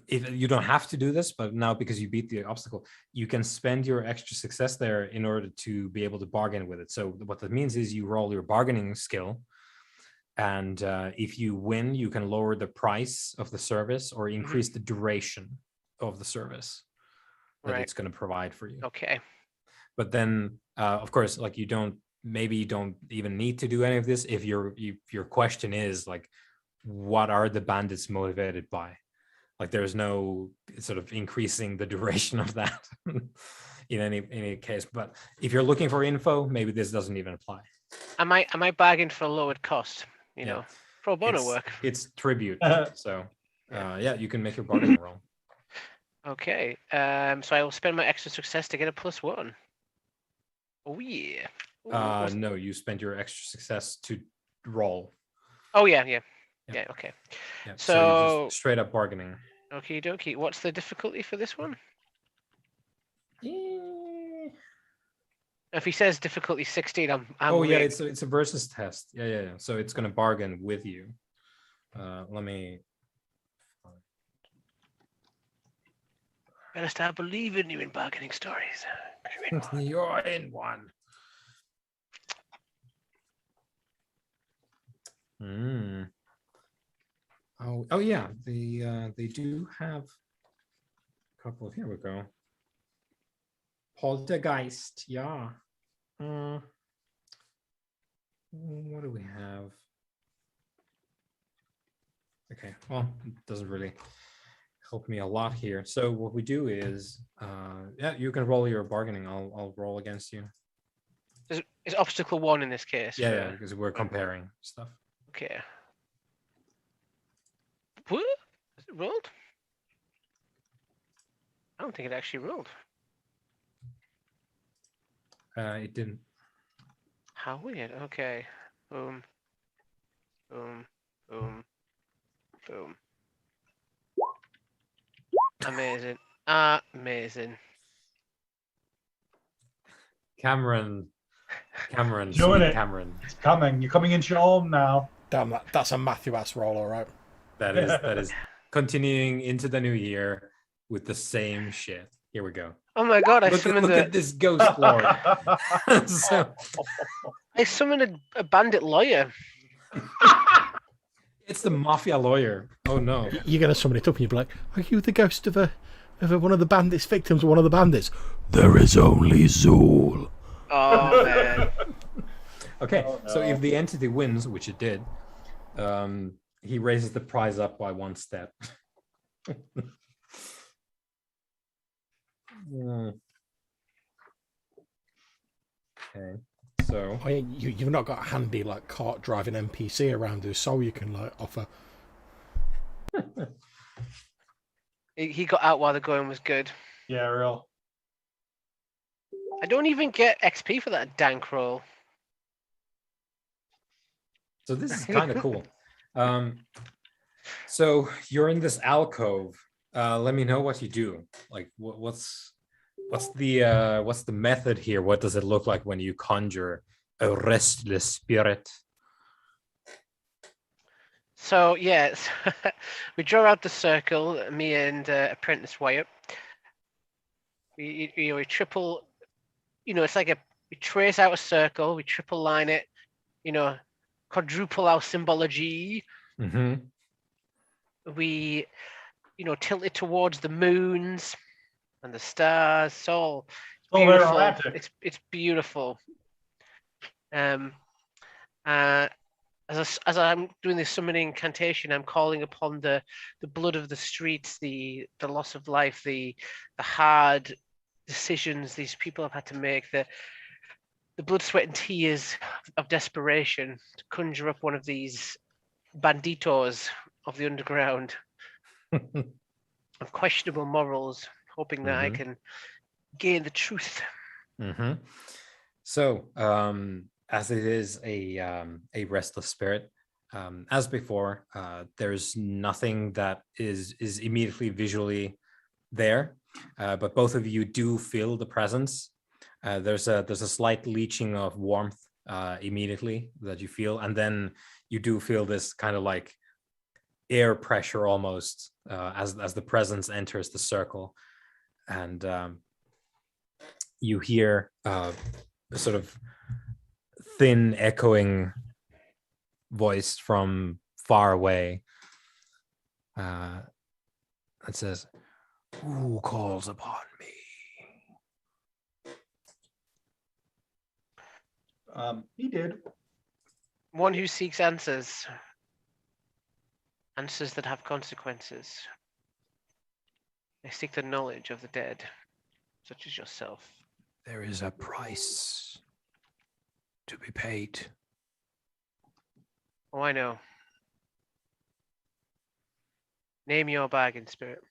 if you don't have to do this, but now because you beat the obstacle, you can spend your extra success there in order to be able to bargain with it. So what that means is you roll your bargaining skill, and if you win, you can lower the price of the service or increase the duration of the service that it's going to provide for you. Okay. But then, of course, like you don't even need to do any of this if your question is like, what are the bandits motivated by? Like there's no sort of increasing the duration of that in any case. But if you're looking for info, maybe this doesn't even apply. I might bargain for a lowered cost, pro bono work. It's tribute. So you can make your bargaining roll. Okay. So I will spend my extra success to get a +1. Oh yeah. No, you spend your extra success to roll. Oh yeah, okay. Yeah, so you just straight up bargaining. Okie dokie. What's the difficulty for this one? If he says difficulty 16, I'm it's a versus test. Yeah. So it's gonna bargain with you. Let me. Better start believing you in bargaining stories. You're in one. Oh yeah, they do have a couple of, here we go. Poltergeist, yeah. What do we have? Okay, well, it doesn't really help me a lot here. So what we do is, you can roll your bargaining. I'll roll against you. Is obstacle 1 in this case? Yeah, because we're comparing stuff. Okay. What? Is it rolled? I don't think it actually rolled. It didn't. How weird. Okay. Boom. Boom. Boom. Amazing. Amazing. Cameron, Doing sweet it. Cameron. It's coming. You're coming into your own now. Damn, that's a Matthew ass roll, all right. That is continuing into the new year with the same shit. Here we go. Oh my god! Look at this ghost lord. So, I summoned a bandit lawyer. it's the mafia lawyer. Oh no! You're gonna summon it up, and you'll be like, "Are you the ghost of one of the bandits' victims? One of the bandits?" There is only Zool. Oh man. Okay, Oh, so no. if the entity wins, which it did, he raises the prize up by 1 step. Okay, so Oh, yeah, you've not got a handy like cart driving NPC around whose soul you can like offer. He got out while the going was good. Yeah, real. I don't even get XP for that dank roll. So this is kind of cool. So you're in this alcove. Let me know what you do. Like, what's the method here? What does it look like when you conjure a restless spirit? So yes, we draw out the circle. Me and Apprentice Wyatt. We triple. It's like we trace out a circle. We triple line it. Quadruple our symbology. Mm-hmm. We, tilt it towards the moons and the stars. So Oh, very beautiful. romantic. It's beautiful. As I'm doing this summoning incantation, I'm calling upon the blood of the streets, the loss of life, the hard decisions these people have had to make, the blood, sweat, and tears of desperation to conjure up one of these banditos of the underground of questionable morals, hoping that I can gain the truth. Mm-hmm. So, as it is a restless spirit, as before, there's nothing that is immediately visually there, but both of you do feel the presence. There's a slight leaching of warmth immediately that you feel, and then you do feel this kind of like air pressure almost as the presence enters the circle, and you hear a sort of thin echoing voice from far away that says, "Who calls upon me?" He did. One who seeks answers. Answers that have consequences. I seek the knowledge of the dead, such as yourself. There is a price to be paid. Oh, I know. Name your bargain, spirit.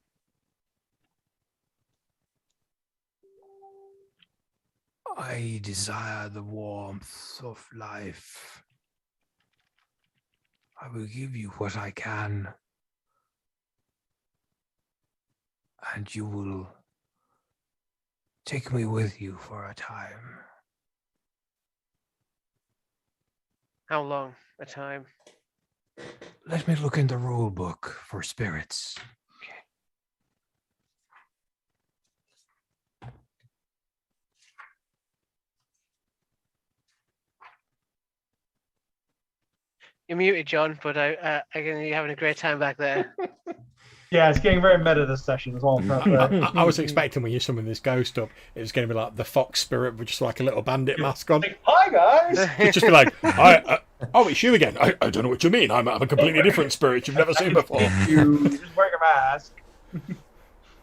I desire the warmth of life. I will give you what I can, and you will take me with you for a time. How long a time? Let me look in the rule book for spirits. You're muted, John, but I can hear you having a great time back there. Yeah, it's getting very meta this session as well. I was expecting when you summon this ghost up, it was going to be like the fox spirit with just like a little bandit mask on. Like, hi guys. It's just be like, oh, it's you again. I don't know what you mean. I'm a completely different spirit you've never seen before. You just wearing a mask.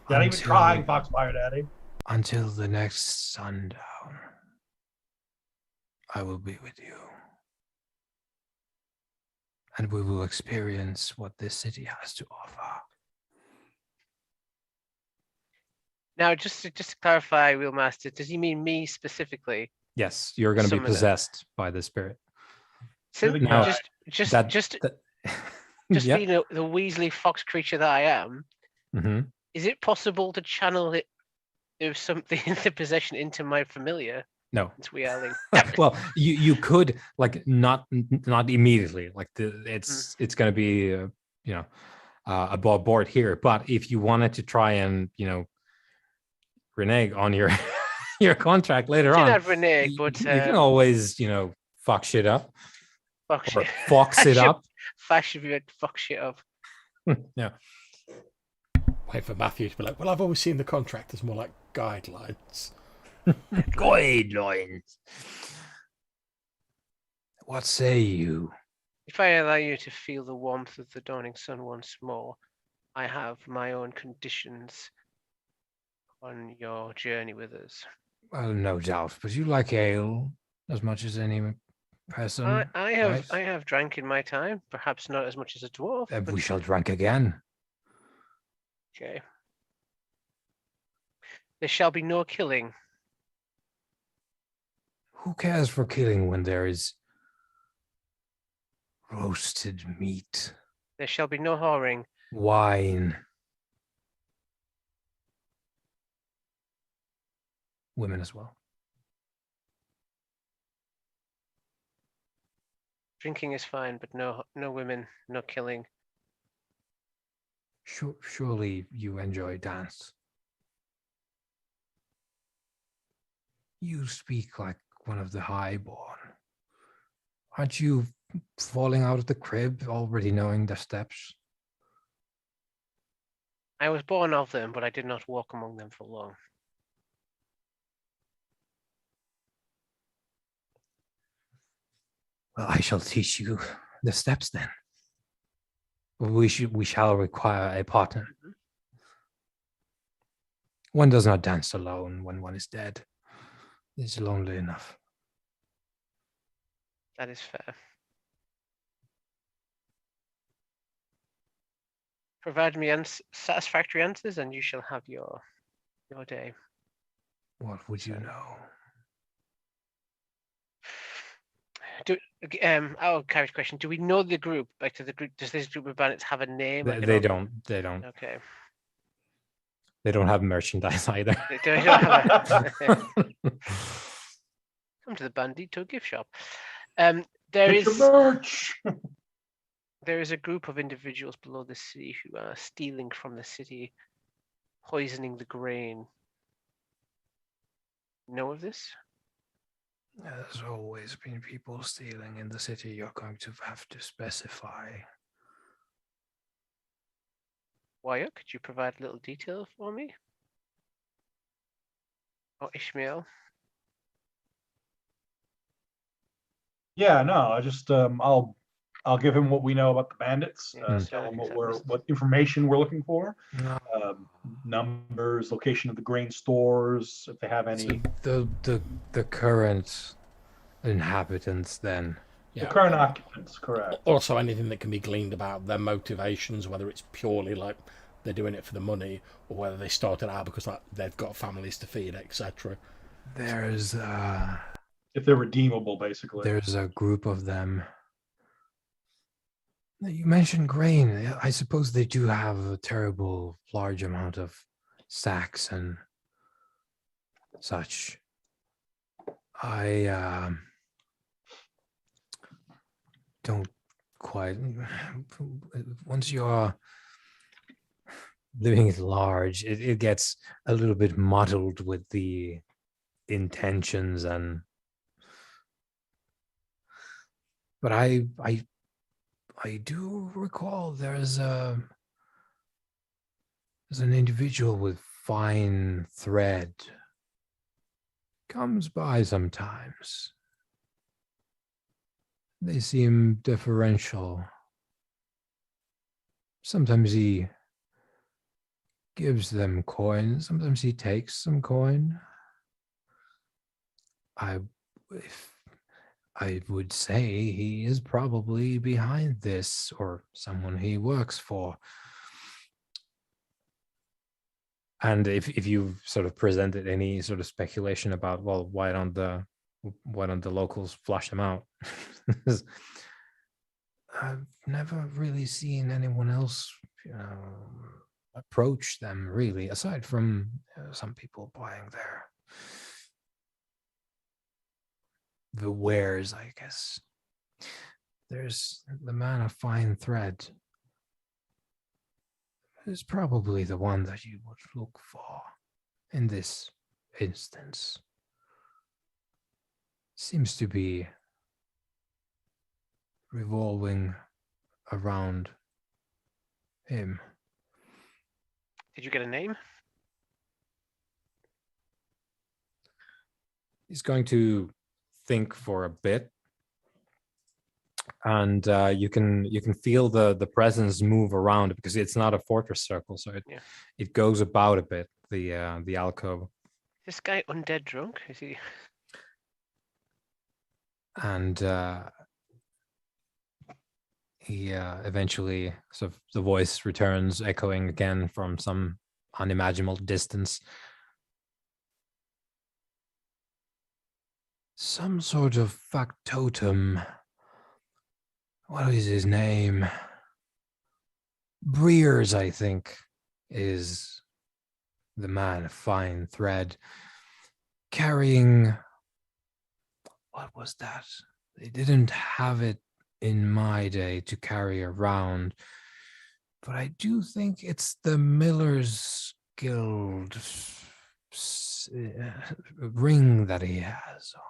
Not even trying, Foxfire Daddy. Until the next sundown, I will be with you. And we will experience what this city has to offer. Now, just to clarify, Wheelmaster, does he mean me specifically? Yes, you're going to be Summoner. possessed by the spirit. Since, Now- just that- just that- just yeah. being the Weasley fox creature that I am, Mhm. is it possible to channel it? There's something in the possession into my familiar. No. Since we are linked. Well, you could like not immediately. Like it's going to be above board here. But if you wanted to try and renege on your your contract later Didn't on, have renege, but you can always fuck shit up fuck or shit. fox it up. Fashion you fuck shit up. Yeah. Wait for Matthew to be like, well, I've always seen the contract as more like guidelines. Guidelines. What say you? If I allow you to feel the warmth of the dawning sun once more, I have my own conditions on your journey with us. Well, no doubt, but you like ale as much as any person. I have drank in my time, perhaps not as much as a dwarf. But But we shall drink again. okay. There shall be no killing. Who cares for killing when there is roasted meat, There shall be no whoring. wine, women as well? Drinking is fine, but no women, no killing. Surely you enjoy dance. You speak like one of the highborn. Aren't you falling out of the crib already knowing the steps? I was born of them, but I did not walk among them for long. Well, I shall teach you the steps then. We shall require a partner. One does not dance alone when one is dead. It's lonely enough. That is fair. Provide me satisfactory answers, and you shall have your day. What would you know? Carrie's question. Do we know the group? Back to the group. Does this group of bandits have a name? They don't. Okay. They don't have merchandise either. They don't have Come to the Bandito gift shop. There Get is your merch. there is a group of individuals below the city who are stealing from the city, poisoning the grain. Know of this? There's always been people stealing in the city. You're going to have to specify. Wyatt, could you provide a little detail for me? Or Ishmael? Yeah, no, I just I'll give him what we know about the bandits. Tell him Exactly. what information we're looking for. No. Numbers, location of the grain stores, if they have any. So the current inhabitants then. The current occupants, correct. Also, anything that can be gleaned about their motivations, whether it's purely like they're doing it for the money, or whether they started out because like they've got families to feed, etc. There's If they're redeemable, basically. there's a group of them. You mentioned grain. I suppose they do have a terrible large amount of sacks and such. I don't quite. Once you're living at large, it gets a little bit muddled with the intentions and. But I do recall there's an individual with fine thread comes by sometimes. They seem deferential. Sometimes he gives them coin. Sometimes he takes some coin. I would say he is probably behind this, or someone he works for. And if you've sort of presented any sort of speculation about, well, why don't the locals flush them out? I've never really seen anyone else approach them, really, aside from some people buying the wares, I guess. There's the man of fine thread. Is probably the one that you would look for in this instance. Seems to be revolving around him. Did you get a name? He's going to think for a bit, and you can feel the presence move around because it's not a fortress circle, so it goes about a bit, the alcove. This guy undead drunk? Is he? And he eventually, sort of, the voice returns, echoing again from some unimaginable distance. Some sort of factotum. What is his name? Breers, I think, is the man of fine thread. Carrying... What was that? They didn't have it in my day to carry around, but I do think it's the Miller's Guild ring that he has on.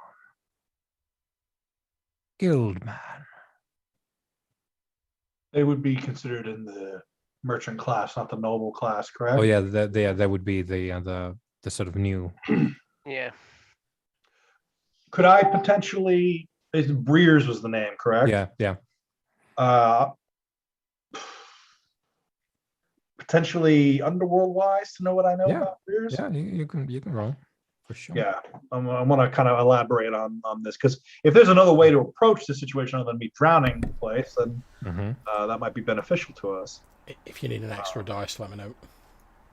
Guildman. They would be considered in the merchant class, not the noble class, correct? Oh yeah, that would be the sort of new. Yeah. Could I potentially? Breers was the name, correct? Yeah. Potentially underworld wise to know what I know about Breers. Yeah, you can roll for sure. Yeah, I want to kind of elaborate on this because if there's another way to approach the situation other than me drowning the place, then that might be beneficial to us. If you need an extra dice, let me know.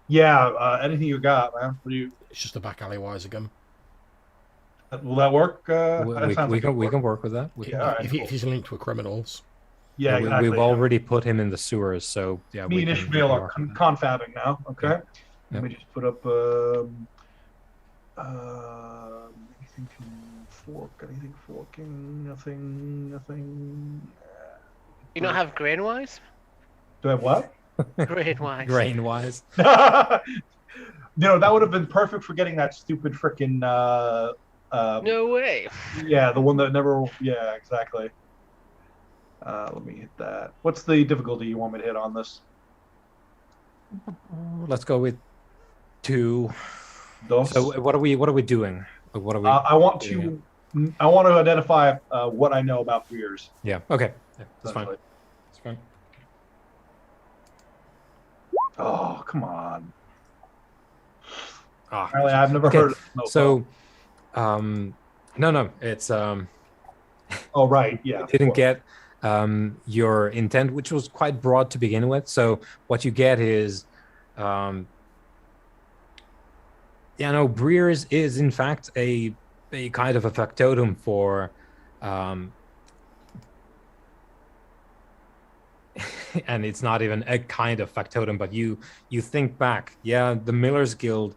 Yeah, anything you got, man? What do you? It's just a back alleywise again. Will that work? We can work with that. If he's linked with criminals. Yeah, exactly. We've already put him in the sewers, so yeah. Me and Ishmael are confabbing now. Okay. Yeah. Let me just put up anything forking, nothing. You don't have grain wise? Do I have what? Grain wise. Grain wise. That would have been perfect for getting that stupid freaking no way. Yeah, the one that never. Yeah, exactly. Let me hit that. What's the difficulty you want me to hit on this? Let's go with 2. Dos. So what are we doing? What are we? I want to identify what I know about Breers. Yeah. Okay. Yeah, that's fine. That's fine. Oh, come on. Ah. Apparently, I've never heard of it. So, no, it's Oh, right. Yeah. didn't get your intent, which was quite broad to begin with. So what you get is, Breers is in fact a kind of a factotum for, and it's not even a kind of factotum, but you think back, the Miller's Guild.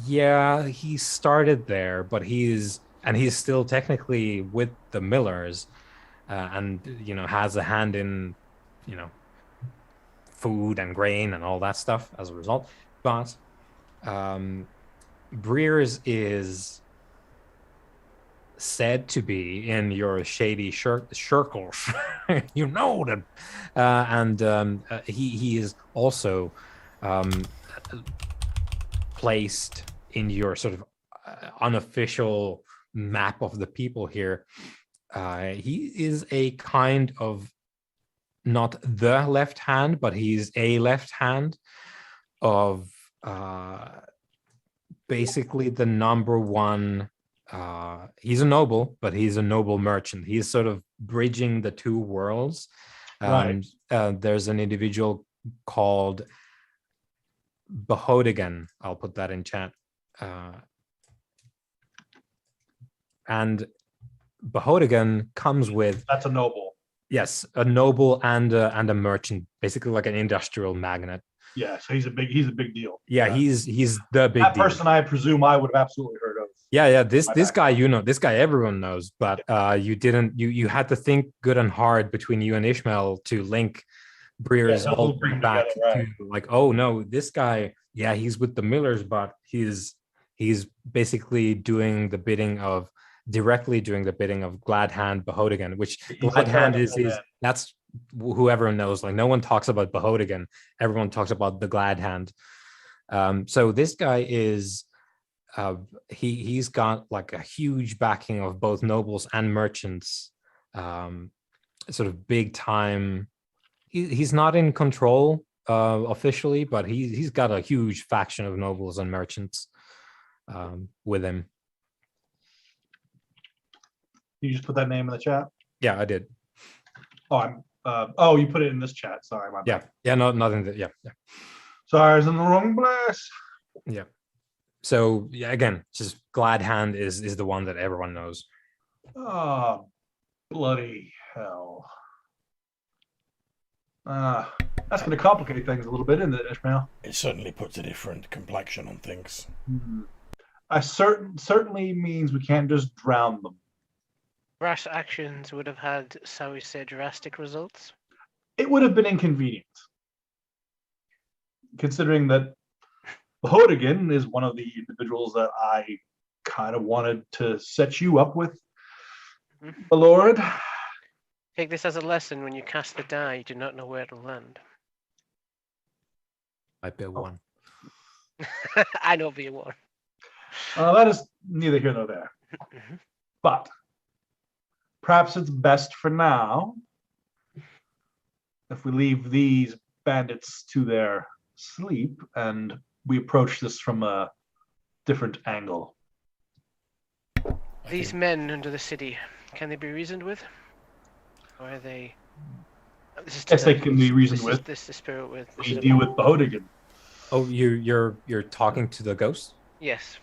Yeah, he started there, but he's still technically with the Millers, and has a hand in, food and grain and all that stuff as a result. But Breers is said to be in your shady circles, them, and he is also placed in your sort of unofficial map of the people here. He is a kind of, not the left hand, but he's a left hand of basically the number one. He's a noble, but he's a noble merchant. He's sort of bridging the two worlds. Right. There's an individual called Bahodigan. I'll put that in chat. And Bahodigan comes with... That's a noble. Yes, a noble and a merchant, basically like an industrial magnate. Yeah, so he's a big deal. Yeah, he's the big that deal. person. I presume I would have absolutely heard of. Yeah. This guy, this guy everyone knows, but you didn't. You had to think good and hard between you and Ishmael to link Breer's bring back together, right. to like, oh no, this guy, yeah, he's with the Millers, but he's basically directly doing the bidding of Glad Hand Bahodigan, which Glad Hand is that's whoever knows. Like no one talks about Bahodigan, everyone talks about the Glad Hand. So this guy is he's got like a huge backing of both nobles and merchants, sort of big time. He's not in control officially, but he's got a huge faction of nobles and merchants with him. You just put that name in the chat? Yeah, I did. Oh, you put it in this chat. Sorry, my bad. Yeah, no, nothing. Yeah. Sorry, I was in the wrong place. Yeah. So yeah, again, just Glad Hand is the one that everyone knows. Oh, bloody hell. That's going to complicate things a little bit, isn't it, Ishmael? It certainly puts a different complexion on things. I certainly means we can't just drown them. Rash actions would have had, shall we say, drastic results. It would have been inconvenient, considering that Bahodigan is one of the individuals that I kind of wanted to set you up with, the Lord. Take this as a lesson: when you cast the die, you do not know where to land. I bet one. I know be one. That is neither here nor there. But perhaps it's best for now if we leave these bandits to their sleep and we approach this from a different angle. These men under the city, can they be reasoned with? Or are they... Yes, they can be reasoned with. This is the spirit with... We deal with Bahodigan. Oh, you're talking to the ghost? Yes.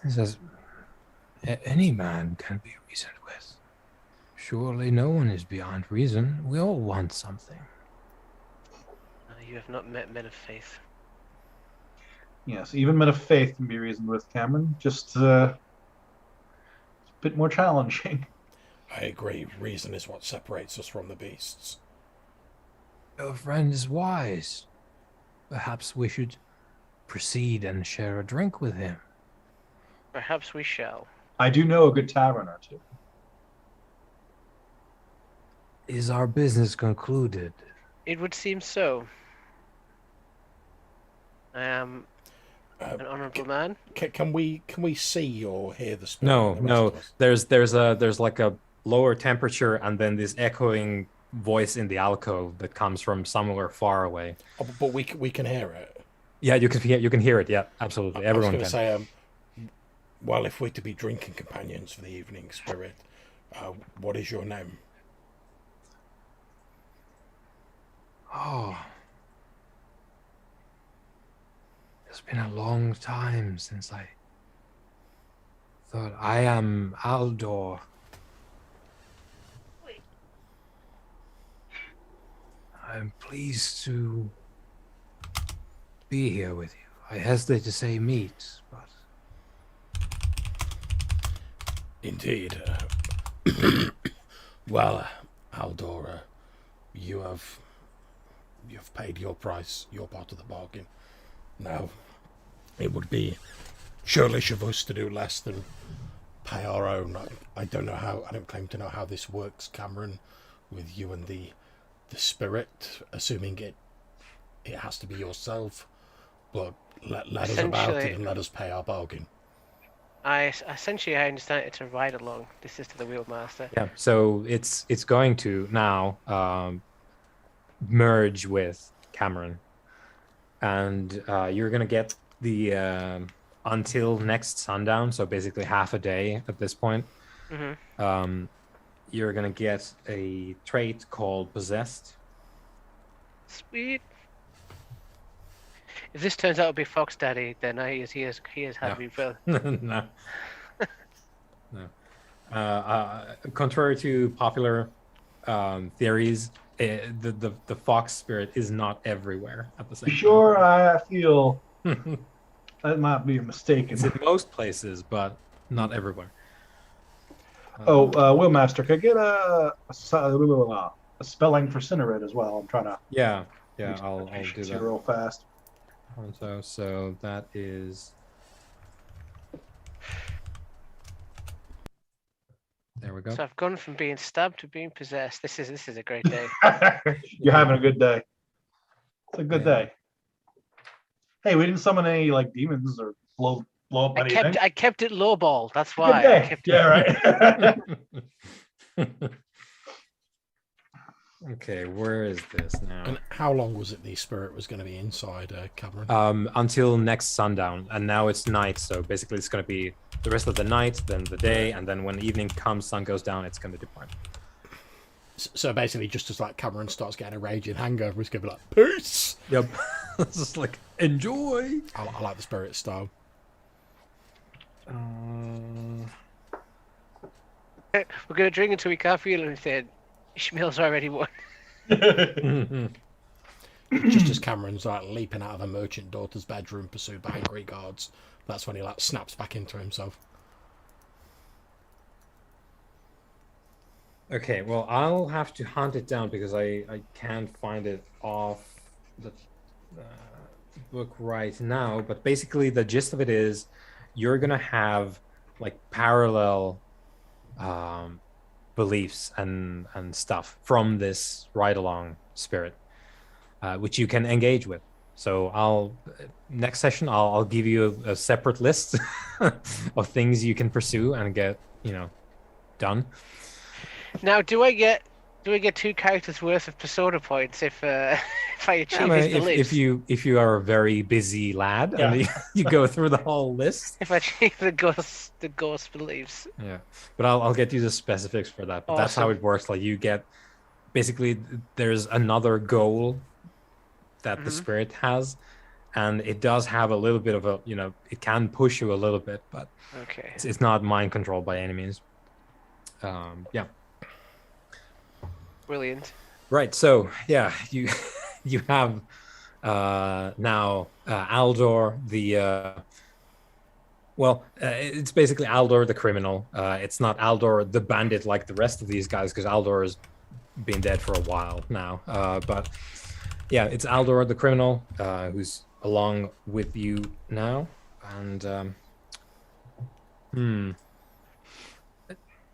He says, any man can be reasoned with. Surely no one is beyond reason. We all want something. You have not met men of faith. Yes, even men of faith can be reasoned with, Cameron. Just a bit more challenging. I agree. Reason is what separates us from the beasts. Your friend is wise. Perhaps we should proceed and share a drink with him. Perhaps we shall. I do know a good tavern or two. Is our business concluded? It would seem so. I am an honourable man. Can we see or hear the spirit? No. There's like a lower temperature and then this echoing voice in the alcove that comes from somewhere far away. Oh, but we can hear it. Yeah, you can hear it. Yeah, absolutely. Everyone can. I was going to say, well, if we're to be drinking companions for the evening, spirit, what is your name? Oh. It's been a long time since I thought. I am Aldor. I'm pleased to be here with you. I hesitate to say meet, but... Indeed. Well, Aldor, you've paid your price, your part of the bargain. Now, it would be churlish of us to do less than pay our own. I don't know how. I don't claim to know how this works, Cameron, with you and the spirit. Assuming it has to be yourself, but let us about it and let us pay our bargain. I understand it's a ride along. This is to the Wheelmaster. Yeah. So it's going to now merge with Cameron. And you're going to get the until next sundown, so basically half a day at this point. Mm-hmm. You're going to get a trait called Possessed. Sweet. If this turns out to be Fox Daddy, then he has had me well. No. Contrary to popular theories, the fox spirit is not everywhere at the same Sure, time. I feel that might be a mistake. It's in most places, but not everywhere. Will Master, can I get a spelling for Cinerate as well? I'm trying to Yeah, I'll do here that real fast. So that is. There we go. So I've gone from being stabbed to being possessed. This is a great day. You're having a good day. It's a good day. Hey, we didn't summon any like demons or blow up anything. I kept it lowball. That's Good why. day. Right. Okay, where is this now? And how long was it the spirit was going to be inside Cameron? Until next sundown, and now it's night, so basically it's going to be the rest of the night, then the day, and then when the evening comes, sun goes down, it's going to depart. So basically, just as like Cameron starts getting a raging hangover, he's going to be like, peace! Yep. It's just like, enjoy! I like the spirit style. We're going to drink until we can't feel anything. Ishmael's already won. Just as Cameron's like leaping out of a merchant daughter's bedroom pursued by angry guards, that's when he like snaps back into himself. Okay, well, I'll have to hunt it down because I can't find it off the book right now. But basically, the gist of it is you're going to have like parallel beliefs and stuff from this ride-along spirit, which you can engage with. So next session I'll give you a separate list of things you can pursue and get done. Now, do I get 2 characters worth of persona points if I achieve his beliefs? If you are a very busy lad and you go through the whole list. If I achieve the ghost beliefs. Yeah, but I'll get you the specifics for that. But That's how it works. Like you get basically there's another goal that the spirit has, and it does have a little bit of a it can push you a little bit, but okay, it's not mind controlled by any means. Yeah. Brilliant. Right, so yeah, you have now Aldor the it's basically Aldor the criminal. It's not Aldor the bandit like the rest of these guys, because Aldor has been dead for a while now. But yeah, it's Aldor the criminal who's along with you now, and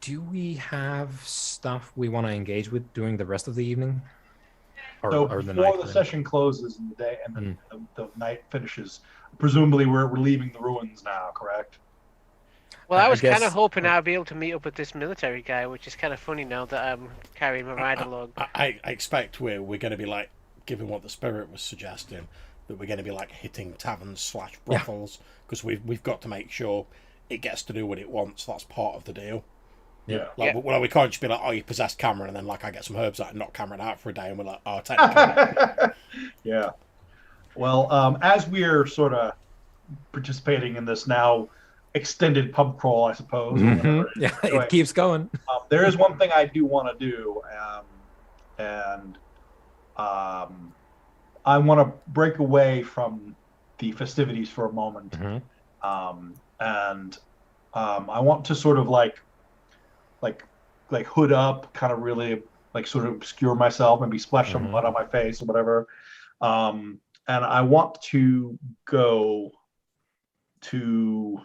do we have stuff we want to engage with during the rest of the evening? Or before the night, the session closes and the day and the night finishes, presumably we're leaving the ruins now, correct? Well, I was kind of hoping I'd be able to meet up with this military guy, which is kind of funny now that I'm carrying my ride-along. I expect we're going to be like, given what the spirit was suggesting, that we're going to be like hitting taverns / brothels, because we've got to make sure it gets to do what it wants. That's part of the deal. Yeah. Well, we can't just be like, oh, you possessed Cameron, and then like I get some herbs out and knock Cameron out for a day, and we're like, oh, technically. Yeah. Well, as we're sort of participating in this now extended pub crawl, I suppose. Yeah, anyway, it keeps going. There is one thing I do want to do, and I want to break away from the festivities for a moment, and I want to sort of like hood up, kind of really like sort of obscure myself, maybe splash some mud on my face or whatever. And I want to go to.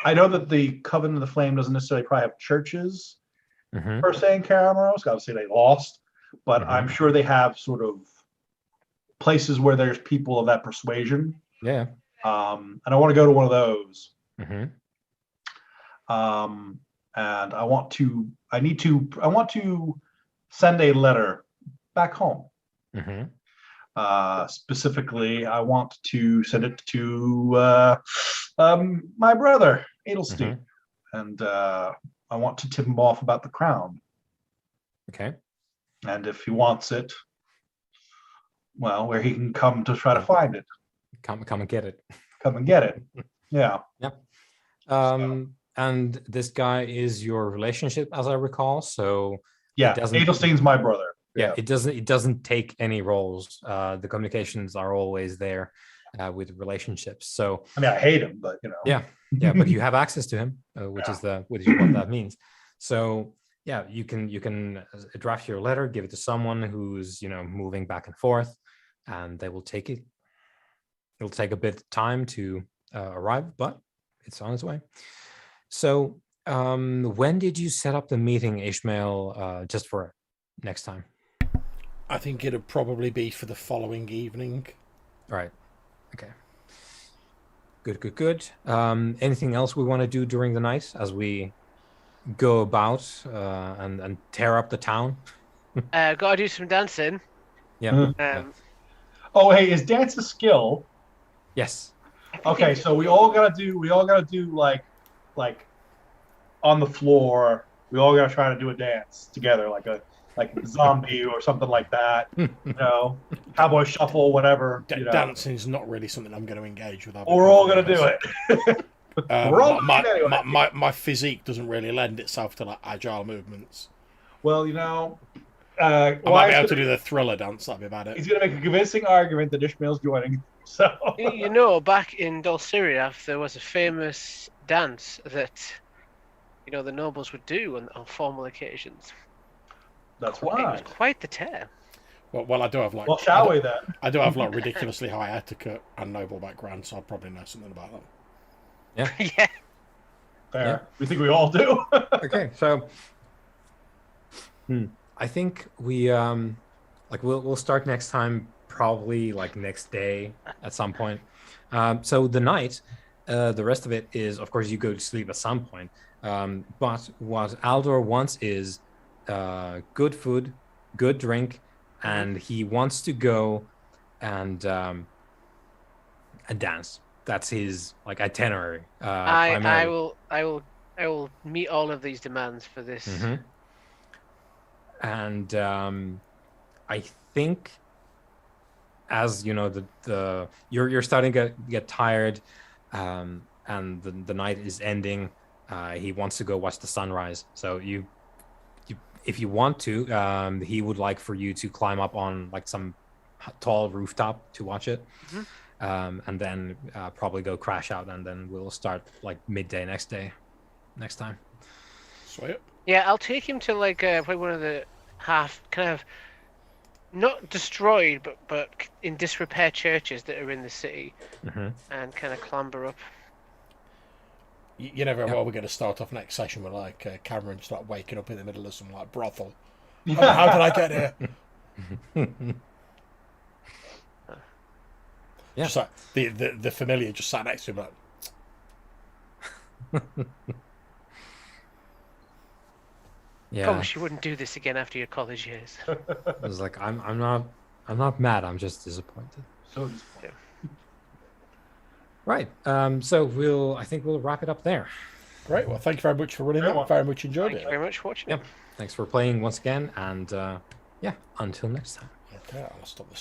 I know that the Covenant of the Flame doesn't necessarily probably have churches per se in Caer Ameros. Obviously, they lost, but I'm sure they have sort of places where there's people of that persuasion. Yeah. And I want to go to one of those. And I want to send a letter back home. Specifically, I want to send it to my brother Adelstein, and I want to tip him off about the crown. Okay. And if he wants it, well, where he can come to try to find it. Come and get it. Come and get it. Yeah. Yep. And this guy is your relationship, as I recall. So Yeah, doesn't- Adelstein's my brother. yeah, it doesn't take any roles. The communications are always there with relationships. So I mean, I hate him, but you know. yeah, but you have access to him, which is what that means. So yeah, you can draft your letter, give it to someone who's moving back and forth, and they will take it. It'll take a bit of time to arrive, but it's on its way. So when did you set up the meeting, Ishmael? Just for next time. I think it'd probably be for the following evening. Right. Okay. Good. Anything else we want to do during the night as we go about and tear up the town? Gotta do some dancing. Yeah. Oh, hey, is dance a skill? Yes. Okay, so we all gotta do like on the floor. We all gotta try to do a dance together, like a zombie or something like that. Cowboy shuffle, whatever. Dancing is not really something I'm going to engage with. We're all gonna do it. We're all my physique doesn't really lend itself to like agile movements. Well, I might be able to do the thriller dance. That'd be about it. He's gonna make a convincing argument that Ishmael's joining. So back in Dulciriath, there was a famous dance that the nobles would do on formal occasions. That's It was right. quite the tear. Well, I do have Well, shall we then? I do have like ridiculously high etiquette and noble background, so I'd probably know something about that. Yeah. Yeah. Fair. Yeah. We think we all do. Okay, so I think we we'll start next time, probably like next day at some point. So the night, the rest of it is, of course, you go to sleep at some point. But what Aldor wants is good food, good drink, and he wants to go and dance. That's his itinerary. I will meet all of these demands for this. Mm-hmm. And I think, as you're starting to get tired, and the night is ending. He wants to go watch the sunrise. So you if you want to, he would like for you to climb up on some tall rooftop to watch it. Mm-hmm. And then probably go crash out, and then we'll start midday next time. Sweet. Yeah, I'll take him to probably one of the half kind of not destroyed but in disrepair churches that are in the city, and kind of clamber up. You know very well we're going to start off next session with Cameron start waking up in the middle of some brothel. How did I get here? Yeah. Just like the familiar just sat next to him Yeah. Promise you wouldn't do this again after your college years. I was like, I'm not mad. I'm just disappointed. So disappointed. Right. So I think we'll wrap it up there. Great. Well, thank you very much for running that. Very much enjoyed it. Thank you very much for watching. Yep. Thanks for playing once again, and until next time. Okay, I'll stop this.